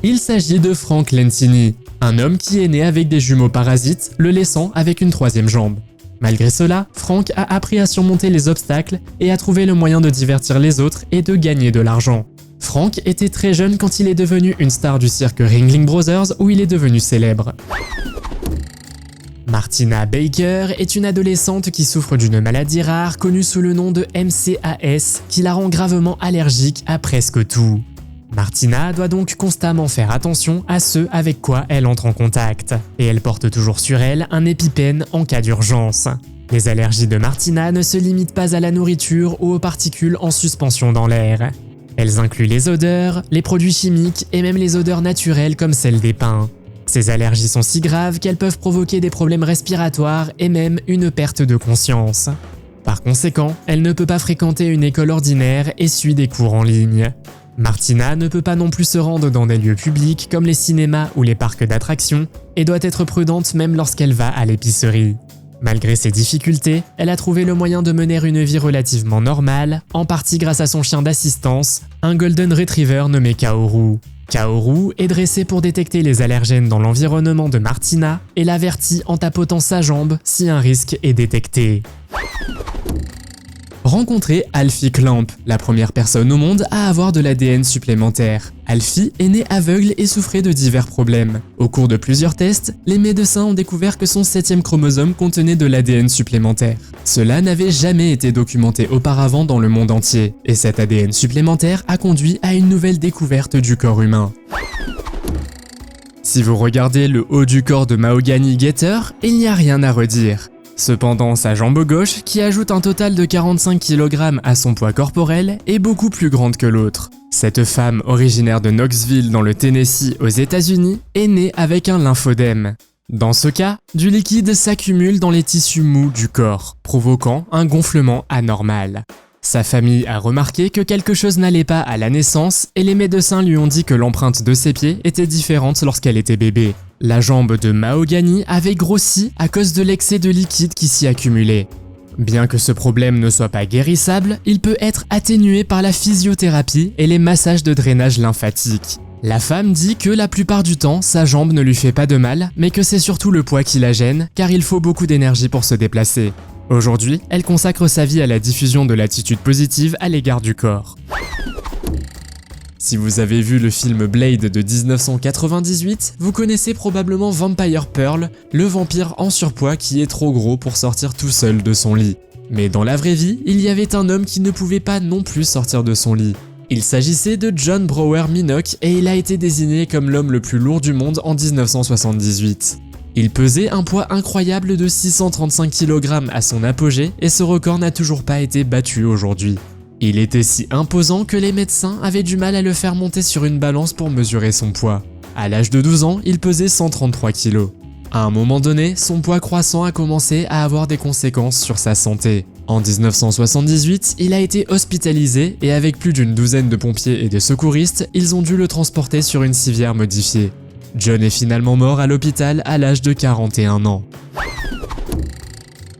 Il s'agit de Frank Lencini, un homme qui est né avec des jumeaux parasites, le laissant avec une 3e jambe. Malgré cela, Frank a appris à surmonter les obstacles et a trouvé le moyen de divertir les autres et de gagner de l'argent. Frank était très jeune quand il est devenu une star du cirque Ringling Brothers où il est devenu célèbre. Martina Baker est une adolescente qui souffre d'une maladie rare connue sous le nom de MCAS qui la rend gravement allergique à presque tout. Martina doit donc constamment faire attention à ce avec quoi elle entre en contact, et elle porte toujours sur elle un EpiPen en cas d'urgence. Les allergies de Martina ne se limitent pas à la nourriture ou aux particules en suspension dans l'air. Elles incluent les odeurs, les produits chimiques et même les odeurs naturelles comme celles des pins. Ces allergies sont si graves qu'elles peuvent provoquer des problèmes respiratoires et même une perte de conscience. Par conséquent, elle ne peut pas fréquenter une école ordinaire et suit des cours en ligne. Martina ne peut pas non plus se rendre dans des lieux publics comme les cinémas ou les parcs d'attractions et doit être prudente même lorsqu'elle va à l'épicerie. Malgré ces difficultés, elle a trouvé le moyen de mener une vie relativement normale, en partie grâce à son chien d'assistance, un Golden Retriever nommé Kaoru. Kaoru est dressé pour détecter les allergènes dans l'environnement de Martina et l'avertit en tapotant sa jambe si un risque est détecté. Rencontrez Alfie Clamp, la première personne au monde à avoir de l'ADN supplémentaire. Alfie est né aveugle et souffrait de divers problèmes. Au cours de plusieurs tests, les médecins ont découvert que son 7e chromosome contenait de l'ADN supplémentaire. Cela n'avait jamais été documenté auparavant dans le monde entier, et cet ADN supplémentaire a conduit à une nouvelle découverte du corps humain. Si vous regardez le haut du corps de Mahogany Gator, il n'y a rien à redire. Cependant, sa jambe gauche, qui ajoute un total de 45 kg à son poids corporel, est beaucoup plus grande que l'autre. Cette femme, originaire de Knoxville dans le Tennessee aux États-Unis, est née avec un lymphodème. Dans ce cas, du liquide s'accumule dans les tissus mous du corps, provoquant un gonflement anormal. Sa famille a remarqué que quelque chose n'allait pas à la naissance et les médecins lui ont dit que l'empreinte de ses pieds était différente lorsqu'elle était bébé. La jambe de Mahogany avait grossi à cause de l'excès de liquide qui s'y accumulait. Bien que ce problème ne soit pas guérissable, il peut être atténué par la physiothérapie et les massages de drainage lymphatique. La femme dit que la plupart du temps, sa jambe ne lui fait pas de mal, mais que c'est surtout le poids qui la gêne, car il faut beaucoup d'énergie pour se déplacer. Aujourd'hui, elle consacre sa vie à la diffusion de l'attitude positive à l'égard du corps. Si vous avez vu le film Blade de 1998, vous connaissez probablement Vampire Pearl, le vampire en surpoids qui est trop gros pour sortir tout seul de son lit. Mais dans la vraie vie, il y avait un homme qui ne pouvait pas non plus sortir de son lit. Il s'agissait de John Brower Minnock et il a été désigné comme l'homme le plus lourd du monde en 1978. Il pesait un poids incroyable de 635 kg à son apogée et ce record n'a toujours pas été battu aujourd'hui. Il était si imposant que les médecins avaient du mal à le faire monter sur une balance pour mesurer son poids. À l'âge de 12 ans, il pesait 133 kg. À un moment donné, son poids croissant a commencé à avoir des conséquences sur sa santé. En 1978, il a été hospitalisé et avec plus d'une douzaine de pompiers et de secouristes, ils ont dû le transporter sur une civière modifiée. John est finalement mort à l'hôpital à l'âge de 41 ans.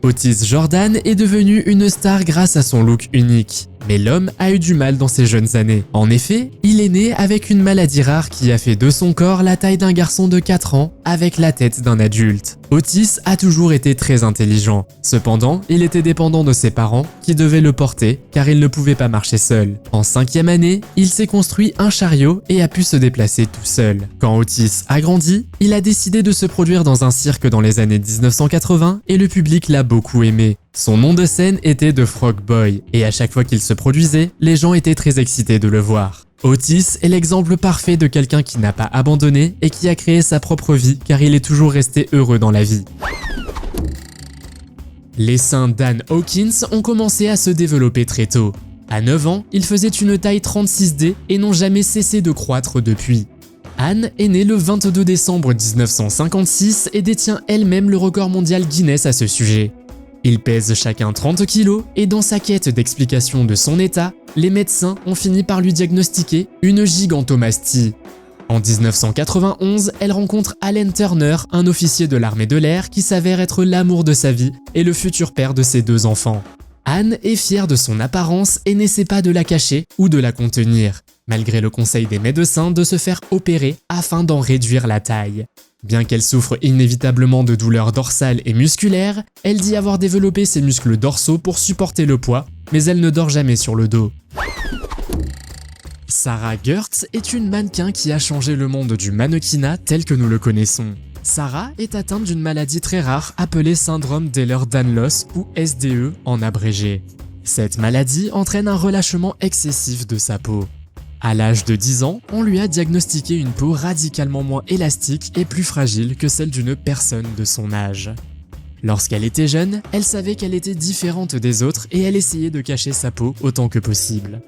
Otis Jordan est devenu une star grâce à son look unique. Mais l'homme a eu du mal dans ses jeunes années. En effet, il est né avec une maladie rare qui a fait de son corps la taille d'un garçon de 4 ans avec la tête d'un adulte. Otis a toujours été très intelligent. Cependant, il était dépendant de ses parents qui devaient le porter car il ne pouvait pas marcher seul. En 5e année, il s'est construit un chariot et a pu se déplacer tout seul. Quand Otis a grandi, il a décidé de se produire dans un cirque dans les années 1980 et le public l'a beaucoup aimé. Son nom de scène était The Frog Boy, et à chaque fois qu'il se produisait, les gens étaient très excités de le voir. Otis est l'exemple parfait de quelqu'un qui n'a pas abandonné et qui a créé sa propre vie car il est toujours resté heureux dans la vie. Les seins d'Anne Hawkins ont commencé à se développer très tôt. À 9 ans, ils faisaient une taille 36D et n'ont jamais cessé de croître depuis. Anne est née le 22 décembre 1956 et détient elle-même le record mondial Guinness à ce sujet. Ils pèsent chacun 30 kg et dans sa quête d'explication de son état, les médecins ont fini par lui diagnostiquer une gigantomastie. En 1991, elle rencontre Alan Turner, un officier de l'armée de l'air qui s'avère être l'amour de sa vie et le futur père de ses 2 enfants. Anne est fière de son apparence et n'essaie pas de la cacher ou de la contenir, malgré le conseil des médecins de se faire opérer afin d'en réduire la taille. Bien qu'elle souffre inévitablement de douleurs dorsales et musculaires, elle dit avoir développé ses muscles dorsaux pour supporter le poids, mais elle ne dort jamais sur le dos. Sarah Gertz est une mannequin qui a changé le monde du mannequinat tel que nous le connaissons. Sarah est atteinte d'une maladie très rare appelée syndrome d'Ehlers-Danlos ou SDE en abrégé. Cette maladie entraîne un relâchement excessif de sa peau. À l'âge de 10 ans, on lui a diagnostiqué une peau radicalement moins élastique et plus fragile que celle d'une personne de son âge. Lorsqu'elle était jeune, elle savait qu'elle était différente des autres et elle essayait de cacher sa peau autant que possible.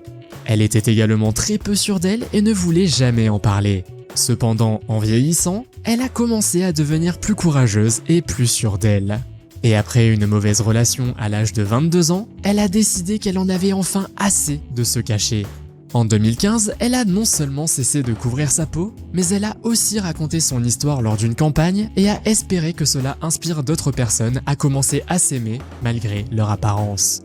Elle était également très peu sûre d'elle et ne voulait jamais en parler. Cependant, en vieillissant, elle a commencé à devenir plus courageuse et plus sûre d'elle. Et après une mauvaise relation à l'âge de 22 ans, elle a décidé qu'elle en avait enfin assez de se cacher. En 2015, elle a non seulement cessé de couvrir sa peau, mais elle a aussi raconté son histoire lors d'une campagne et a espéré que cela inspire d'autres personnes à commencer à s'aimer malgré leur apparence.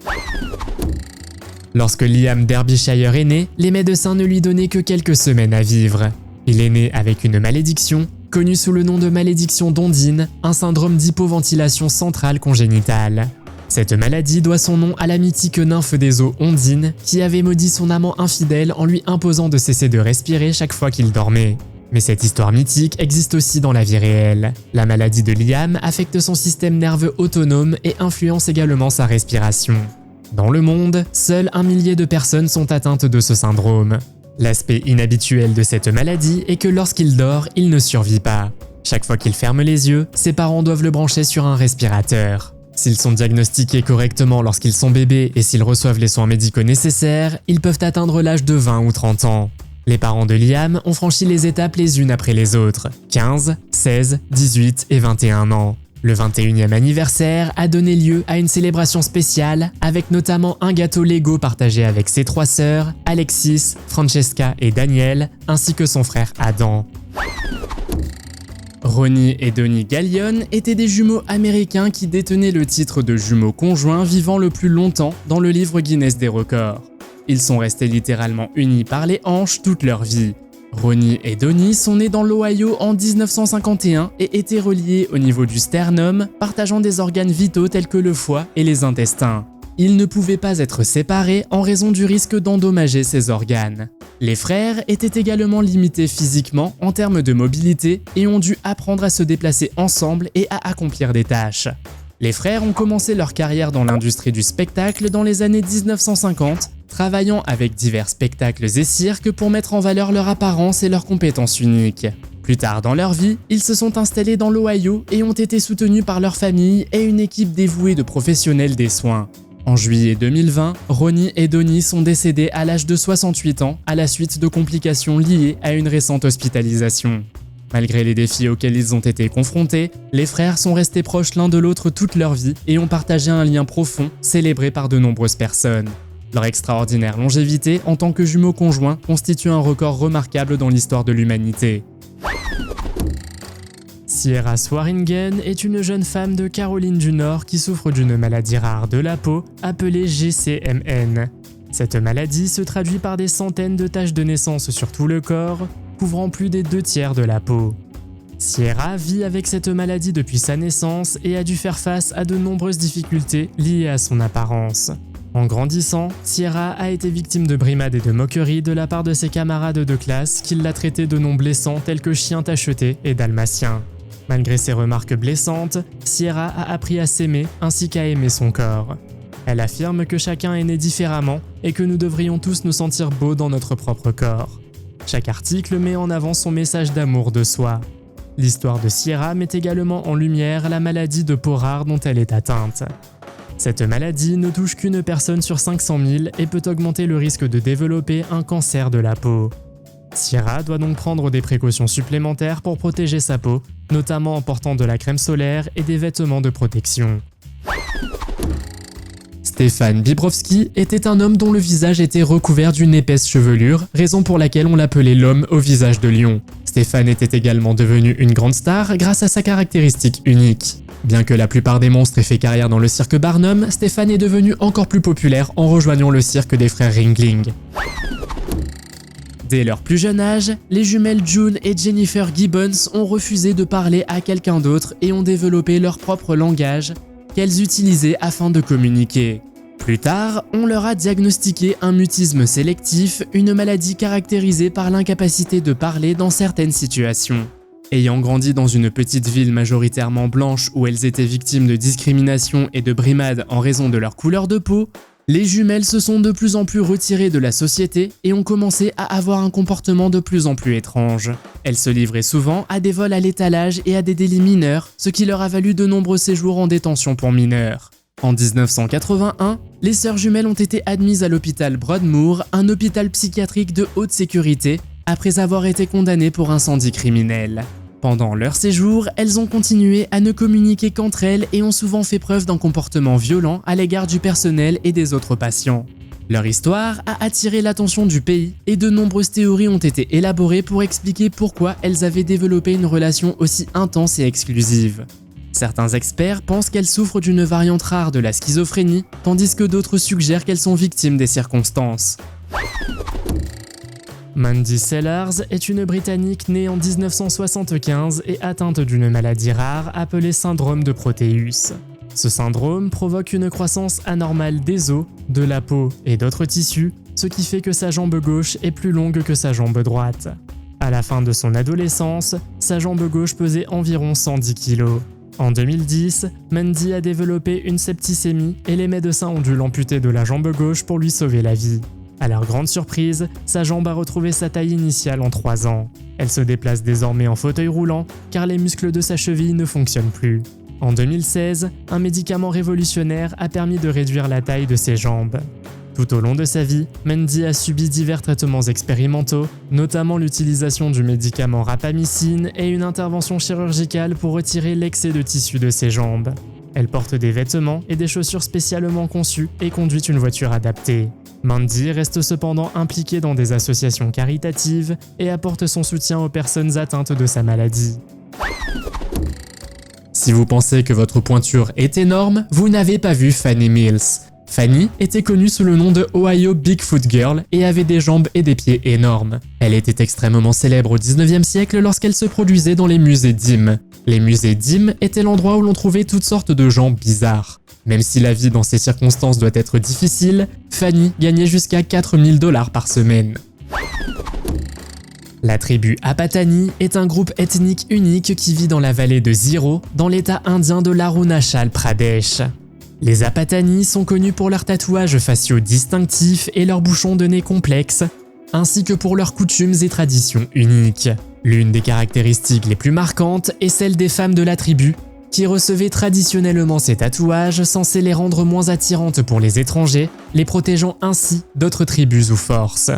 Lorsque Liam Derbyshire est né, les médecins ne lui donnaient que quelques semaines à vivre. Il est né avec une malédiction, connue sous le nom de malédiction d'Ondine, un syndrome d'hypoventilation centrale congénitale. Cette maladie doit son nom à la mythique nymphe des eaux Ondine, qui avait maudit son amant infidèle en lui imposant de cesser de respirer chaque fois qu'il dormait. Mais cette histoire mythique existe aussi dans la vie réelle. La maladie de Liam affecte son système nerveux autonome et influence également sa respiration. Dans le monde, seuls 1 millier de personnes sont atteintes de ce syndrome. L'aspect inhabituel de cette maladie est que lorsqu'il dort, il ne survit pas. Chaque fois qu'il ferme les yeux, ses parents doivent le brancher sur un respirateur. S'ils sont diagnostiqués correctement lorsqu'ils sont bébés et s'ils reçoivent les soins médicaux nécessaires, ils peuvent atteindre l'âge de 20 ou 30 ans. Les parents de Liam ont franchi les étapes les unes après les autres, 15, 16, 18 et 21 ans. Le 21e anniversaire a donné lieu à une célébration spéciale avec notamment un gâteau Lego partagé avec ses 3 sœurs, Alexis, Francesca et Danielle, ainsi que son frère Adam. Ronnie et Donnie Gallion étaient des jumeaux américains qui détenaient le titre de jumeaux conjoints vivant le plus longtemps dans le livre Guinness des records. Ils sont restés littéralement unis par les hanches toute leur vie. Ronnie et Donnie sont nés dans l'Ohio en 1951 et étaient reliés au niveau du sternum, partageant des organes vitaux tels que le foie et les intestins. Ils ne pouvaient pas être séparés en raison du risque d'endommager ces organes. Les frères étaient également limités physiquement en termes de mobilité et ont dû apprendre à se déplacer ensemble et à accomplir des tâches. Les frères ont commencé leur carrière dans l'industrie du spectacle dans les années 1950, travaillant avec divers spectacles et cirques pour mettre en valeur leur apparence et leurs compétences uniques. Plus tard dans leur vie, ils se sont installés dans l'Ohio et ont été soutenus par leur famille et une équipe dévouée de professionnels des soins. En juillet 2020, Ronnie et Donnie sont décédés à l'âge de 68 ans à la suite de complications liées à une récente hospitalisation. Malgré les défis auxquels ils ont été confrontés, les frères sont restés proches l'un de l'autre toute leur vie et ont partagé un lien profond, célébré par de nombreuses personnes. Leur extraordinaire longévité en tant que jumeaux conjoints constitue un record remarquable dans l'histoire de l'humanité. Sierra Swaringen est une jeune femme de Caroline du Nord qui souffre d'une maladie rare de la peau appelée GCMN. Cette maladie se traduit par des centaines de taches de naissance sur tout le corps, couvrant plus des 2/3 de la peau. Sierra vit avec cette maladie depuis sa naissance et a dû faire face à de nombreuses difficultés liées à son apparence. En grandissant, Sierra a été victime de brimades et de moqueries de la part de ses camarades de classe qui l'a traité de noms blessants tels que chien tacheté et dalmatien. Malgré ces remarques blessantes, Sierra a appris à s'aimer ainsi qu'à aimer son corps. Elle affirme que chacun est né différemment et que nous devrions tous nous sentir beaux dans notre propre corps. Chaque article met en avant son message d'amour de soi. L'histoire de Sierra met également en lumière la maladie de peau rare dont elle est atteinte. Cette maladie ne touche qu'une personne sur 500 000 et peut augmenter le risque de développer un cancer de la peau. Sierra doit donc prendre des précautions supplémentaires pour protéger sa peau, notamment en portant de la crème solaire et des vêtements de protection. Stefan Bibrowski était un homme dont le visage était recouvert d'une épaisse chevelure, raison pour laquelle on l'appelait l'homme au visage de lion. Stefan était également devenu une grande star grâce à sa caractéristique unique. Bien que la plupart des monstres aient fait carrière dans le cirque Barnum, Stefan est devenu encore plus populaire en rejoignant le cirque des frères Ringling. Dès leur plus jeune âge, les jumelles June et Jennifer Gibbons ont refusé de parler à quelqu'un d'autre et ont développé leur propre langage qu'elles utilisaient afin de communiquer. Plus tard, on leur a diagnostiqué un mutisme sélectif, une maladie caractérisée par l'incapacité de parler dans certaines situations. Ayant grandi dans une petite ville majoritairement blanche où elles étaient victimes de discrimination et de brimades en raison de leur couleur de peau, les jumelles se sont de plus en plus retirées de la société et ont commencé à avoir un comportement de plus en plus étrange. Elles se livraient souvent à des vols à l'étalage et à des délits mineurs, ce qui leur a valu de nombreux séjours en détention pour mineurs. En 1981, les sœurs jumelles ont été admises à l'hôpital Broadmoor, un hôpital psychiatrique de haute sécurité, après avoir été condamnées pour incendie criminel. Pendant leur séjour, elles ont continué à ne communiquer qu'entre elles et ont souvent fait preuve d'un comportement violent à l'égard du personnel et des autres patients. Leur histoire a attiré l'attention du pays et de nombreuses théories ont été élaborées pour expliquer pourquoi elles avaient développé une relation aussi intense et exclusive. Certains experts pensent qu'elles souffrent d'une variante rare de la schizophrénie, tandis que d'autres suggèrent qu'elles sont victimes des circonstances. Mandy Sellars est une Britannique née en 1975 et atteinte d'une maladie rare appelée syndrome de Proteus. Ce syndrome provoque une croissance anormale des os, de la peau et d'autres tissus, ce qui fait que sa jambe gauche est plus longue que sa jambe droite. À la fin de son adolescence, sa jambe gauche pesait environ 110 kg. En 2010, Mandy a développé une septicémie et les médecins ont dû l'amputer de la jambe gauche pour lui sauver la vie. À leur grande surprise, sa jambe a retrouvé sa taille initiale en 3 ans. Elle se déplace désormais en fauteuil roulant car les muscles de sa cheville ne fonctionnent plus. En 2016, un médicament révolutionnaire a permis de réduire la taille de ses jambes. Tout au long de sa vie, Mandy a subi divers traitements expérimentaux, notamment l'utilisation du médicament rapamycine et une intervention chirurgicale pour retirer l'excès de tissu de ses jambes. Elle porte des vêtements et des chaussures spécialement conçus et conduit une voiture adaptée. Mandy reste cependant impliquée dans des associations caritatives et apporte son soutien aux personnes atteintes de sa maladie. Si vous pensez que votre pointure est énorme, vous n'avez pas vu Fanny Mills. Fanny était connue sous le nom de Ohio Bigfoot Girl et avait des jambes et des pieds énormes. Elle était extrêmement célèbre au 19e siècle lorsqu'elle se produisait dans les musées Dim. Les musées Dim étaient l'endroit où l'on trouvait toutes sortes de gens bizarres. Même si la vie dans ces circonstances doit être difficile, Fanny gagnait jusqu'à 4000 $ par semaine. La tribu Apatani est un groupe ethnique unique qui vit dans la vallée de Ziro, dans l'état indien de l'Arunachal Pradesh. Les Apatani sont connus pour leurs tatouages faciaux distinctifs et leurs bouchons de nez complexes, ainsi que pour leurs coutumes et traditions uniques. L'une des caractéristiques les plus marquantes est celle des femmes de la tribu, qui recevaient traditionnellement ces tatouages censés les rendre moins attirantes pour les étrangers, les protégeant ainsi d'autres tribus ou forces.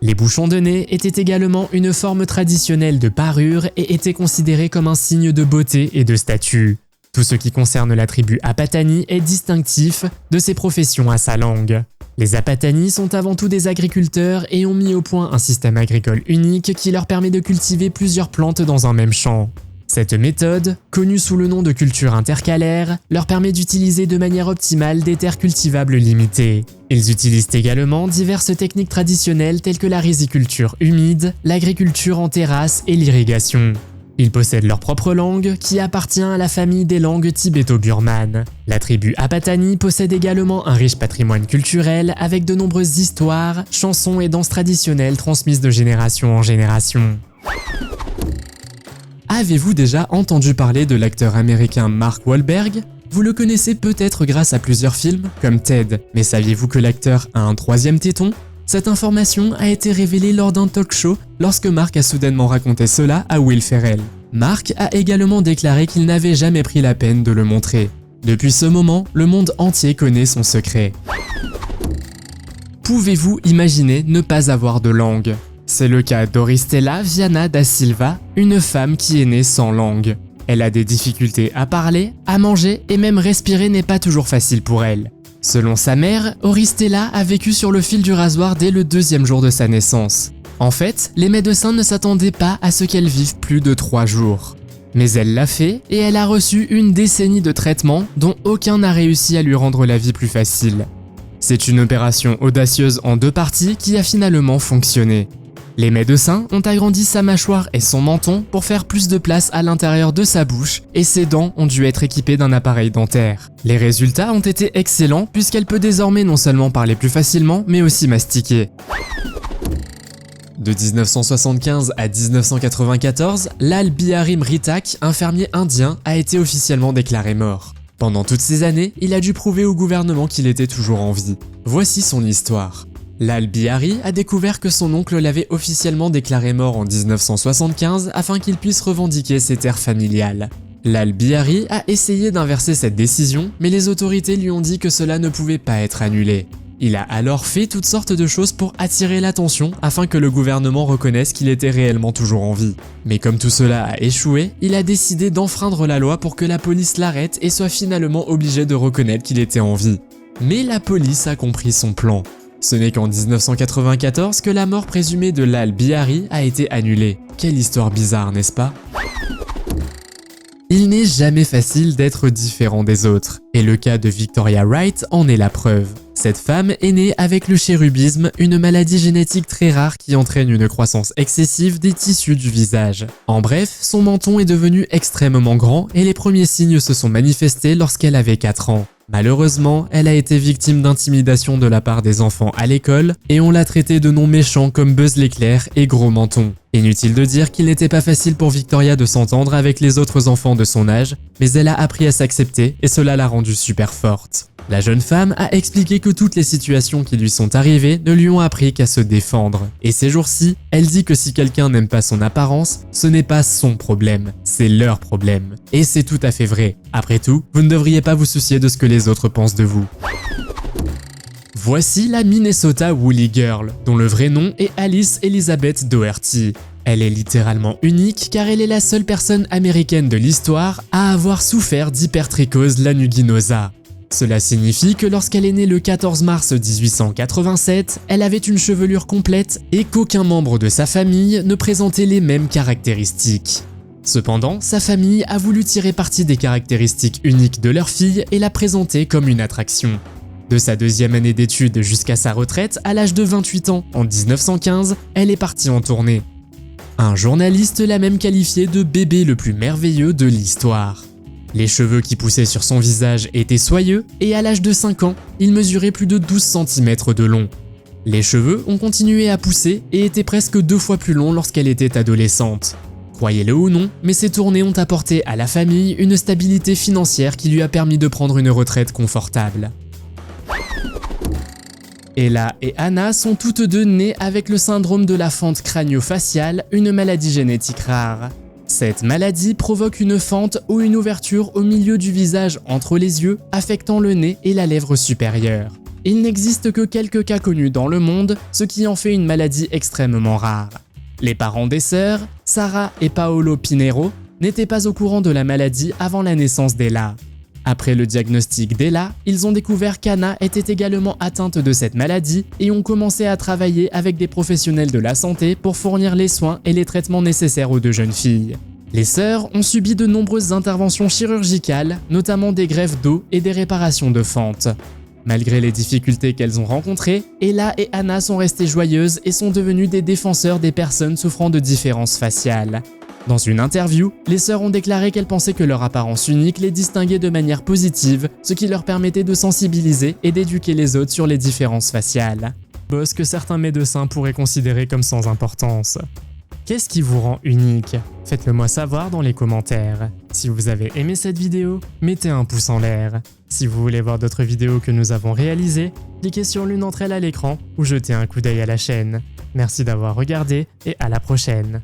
Les bouchons de nez étaient également une forme traditionnelle de parure et étaient considérés comme un signe de beauté et de statut. Tout ce qui concerne la tribu Apatani est distinctif de ses professions à sa langue. Les Apatani sont avant tout des agriculteurs et ont mis au point un système agricole unique qui leur permet de cultiver plusieurs plantes dans un même champ. Cette méthode, connue sous le nom de culture intercalaire, leur permet d'utiliser de manière optimale des terres cultivables limitées. Ils utilisent également diverses techniques traditionnelles telles que la riziculture humide, l'agriculture en terrasse et l'irrigation. Ils possèdent leur propre langue, qui appartient à la famille des langues tibéto-birmanes. La tribu Apatani possède également un riche patrimoine culturel avec de nombreuses histoires, chansons et danses traditionnelles transmises de génération en génération. Avez-vous déjà entendu parler de l'acteur américain Mark Wahlberg ? Vous le connaissez peut-être grâce à plusieurs films, comme Ted, mais saviez-vous que l'acteur a un troisième téton ? Cette information a été révélée lors d'un talk show lorsque Mark a soudainement raconté cela à Will Ferrell. Mark a également déclaré qu'il n'avait jamais pris la peine de le montrer. Depuis ce moment, le monde entier connaît son secret. Pouvez-vous imaginer ne pas avoir de langue ? C'est le cas d'Oristela Viana da Silva, une femme qui est née sans langue. Elle a des difficultés à parler, à manger et même respirer n'est pas toujours facile pour elle. Selon sa mère, Oristela a vécu sur le fil du rasoir dès le 2e jour de sa naissance. En fait, les médecins ne s'attendaient pas à ce qu'elle vive plus de 3 jours. Mais elle l'a fait et elle a reçu une décennie de traitements dont aucun n'a réussi à lui rendre la vie plus facile. C'est une opération audacieuse en 2 parties qui a finalement fonctionné. Les médecins ont agrandi sa mâchoire et son menton pour faire plus de place à l'intérieur de sa bouche et ses dents ont dû être équipées d'un appareil dentaire. Les résultats ont été excellents puisqu'elle peut désormais non seulement parler plus facilement mais aussi mastiquer. De 1975 à 1994, Lal Bihari Mritak, un fermier indien, a été officiellement déclaré mort. Pendant toutes ces années, il a dû prouver au gouvernement qu'il était toujours en vie. Voici son histoire. Lal Bihari a découvert que son oncle l'avait officiellement déclaré mort en 1975 afin qu'il puisse revendiquer ses terres familiales. Lal Bihari a essayé d'inverser cette décision, mais les autorités lui ont dit que cela ne pouvait pas être annulé. Il a alors fait toutes sortes de choses pour attirer l'attention afin que le gouvernement reconnaisse qu'il était réellement toujours en vie. Mais comme tout cela a échoué, il a décidé d'enfreindre la loi pour que la police l'arrête et soit finalement obligé de reconnaître qu'il était en vie. Mais la police a compris son plan. Ce n'est qu'en 1994 que la mort présumée de Lal Bihari a été annulée. Quelle histoire bizarre, n'est-ce pas ? Il n'est jamais facile d'être différent des autres, et le cas de Victoria Wright en est la preuve. Cette femme est née avec le chérubisme, une maladie génétique très rare qui entraîne une croissance excessive des tissus du visage. En bref, son menton est devenu extrêmement grand et les premiers signes se sont manifestés lorsqu'elle avait 4 ans. Malheureusement, elle a été victime d'intimidation de la part des enfants à l'école et on l'a traitée de noms méchants comme Buzz l'éclair et Gros Menton. Inutile de dire qu'il n'était pas facile pour Victoria de s'entendre avec les autres enfants de son âge, mais elle a appris à s'accepter et cela l'a rendue super forte. La jeune femme a expliqué que toutes les situations qui lui sont arrivées ne lui ont appris qu'à se défendre. Et ces jours-ci, elle dit que si quelqu'un n'aime pas son apparence, ce n'est pas son problème, c'est leur problème. Et c'est tout à fait vrai. Après tout, vous ne devriez pas vous soucier de ce que les autres pensent de vous. Voici la Minnesota Woolly Girl, dont le vrai nom est Alice Elizabeth Doherty. Elle est littéralement unique car elle est la seule personne américaine de l'histoire à avoir souffert d'hypertrichose lanuginosa. Cela signifie que lorsqu'elle est née le 14 mars 1887, elle avait une chevelure complète et qu'aucun membre de sa famille ne présentait les mêmes caractéristiques. Cependant, sa famille a voulu tirer parti des caractéristiques uniques de leur fille et la présenter comme une attraction. De sa deuxième année d'études jusqu'à sa retraite à l'âge de 28 ans en 1915, elle est partie en tournée. Un journaliste l'a même qualifiée de bébé le plus merveilleux de l'histoire. Les cheveux qui poussaient sur son visage étaient soyeux et à l'âge de 5 ans, il mesurait plus de 12 cm de long. Les cheveux ont continué à pousser et étaient presque 2 fois plus longs lorsqu'elle était adolescente. Croyez-le ou non, mais ces tournées ont apporté à la famille une stabilité financière qui lui a permis de prendre une retraite confortable. Ella et Anna sont toutes deux nées avec le syndrome de la fente crânio-faciale, une maladie génétique rare. Cette maladie provoque une fente ou une ouverture au milieu du visage entre les yeux, affectant le nez et la lèvre supérieure. Il n'existe que quelques cas connus dans le monde, ce qui en fait une maladie extrêmement rare. Les parents des sœurs, Sarah et Paolo Pinheiro, n'étaient pas au courant de la maladie avant la naissance d'Ella. Après le diagnostic d'Ella, ils ont découvert qu'Anna était également atteinte de cette maladie et ont commencé à travailler avec des professionnels de la santé pour fournir les soins et les traitements nécessaires aux deux jeunes filles. Les sœurs ont subi de nombreuses interventions chirurgicales, notamment des greffes d'os et des réparations de fentes. Malgré les difficultés qu'elles ont rencontrées, Ella et Anna sont restées joyeuses et sont devenues des défenseurs des personnes souffrant de différences faciales. Dans une interview, les sœurs ont déclaré qu'elles pensaient que leur apparence unique les distinguait de manière positive, ce qui leur permettait de sensibiliser et d'éduquer les autres sur les différences faciales. Boss que certains médecins pourraient considérer comme sans importance. Qu'est-ce qui vous rend unique? Faites-le moi savoir dans les commentaires. Si vous avez aimé cette vidéo, mettez un pouce en l'air. Si vous voulez voir d'autres vidéos que nous avons réalisées, cliquez sur l'une d'entre elles à l'écran ou jetez un coup d'œil à la chaîne. Merci d'avoir regardé et à la prochaine.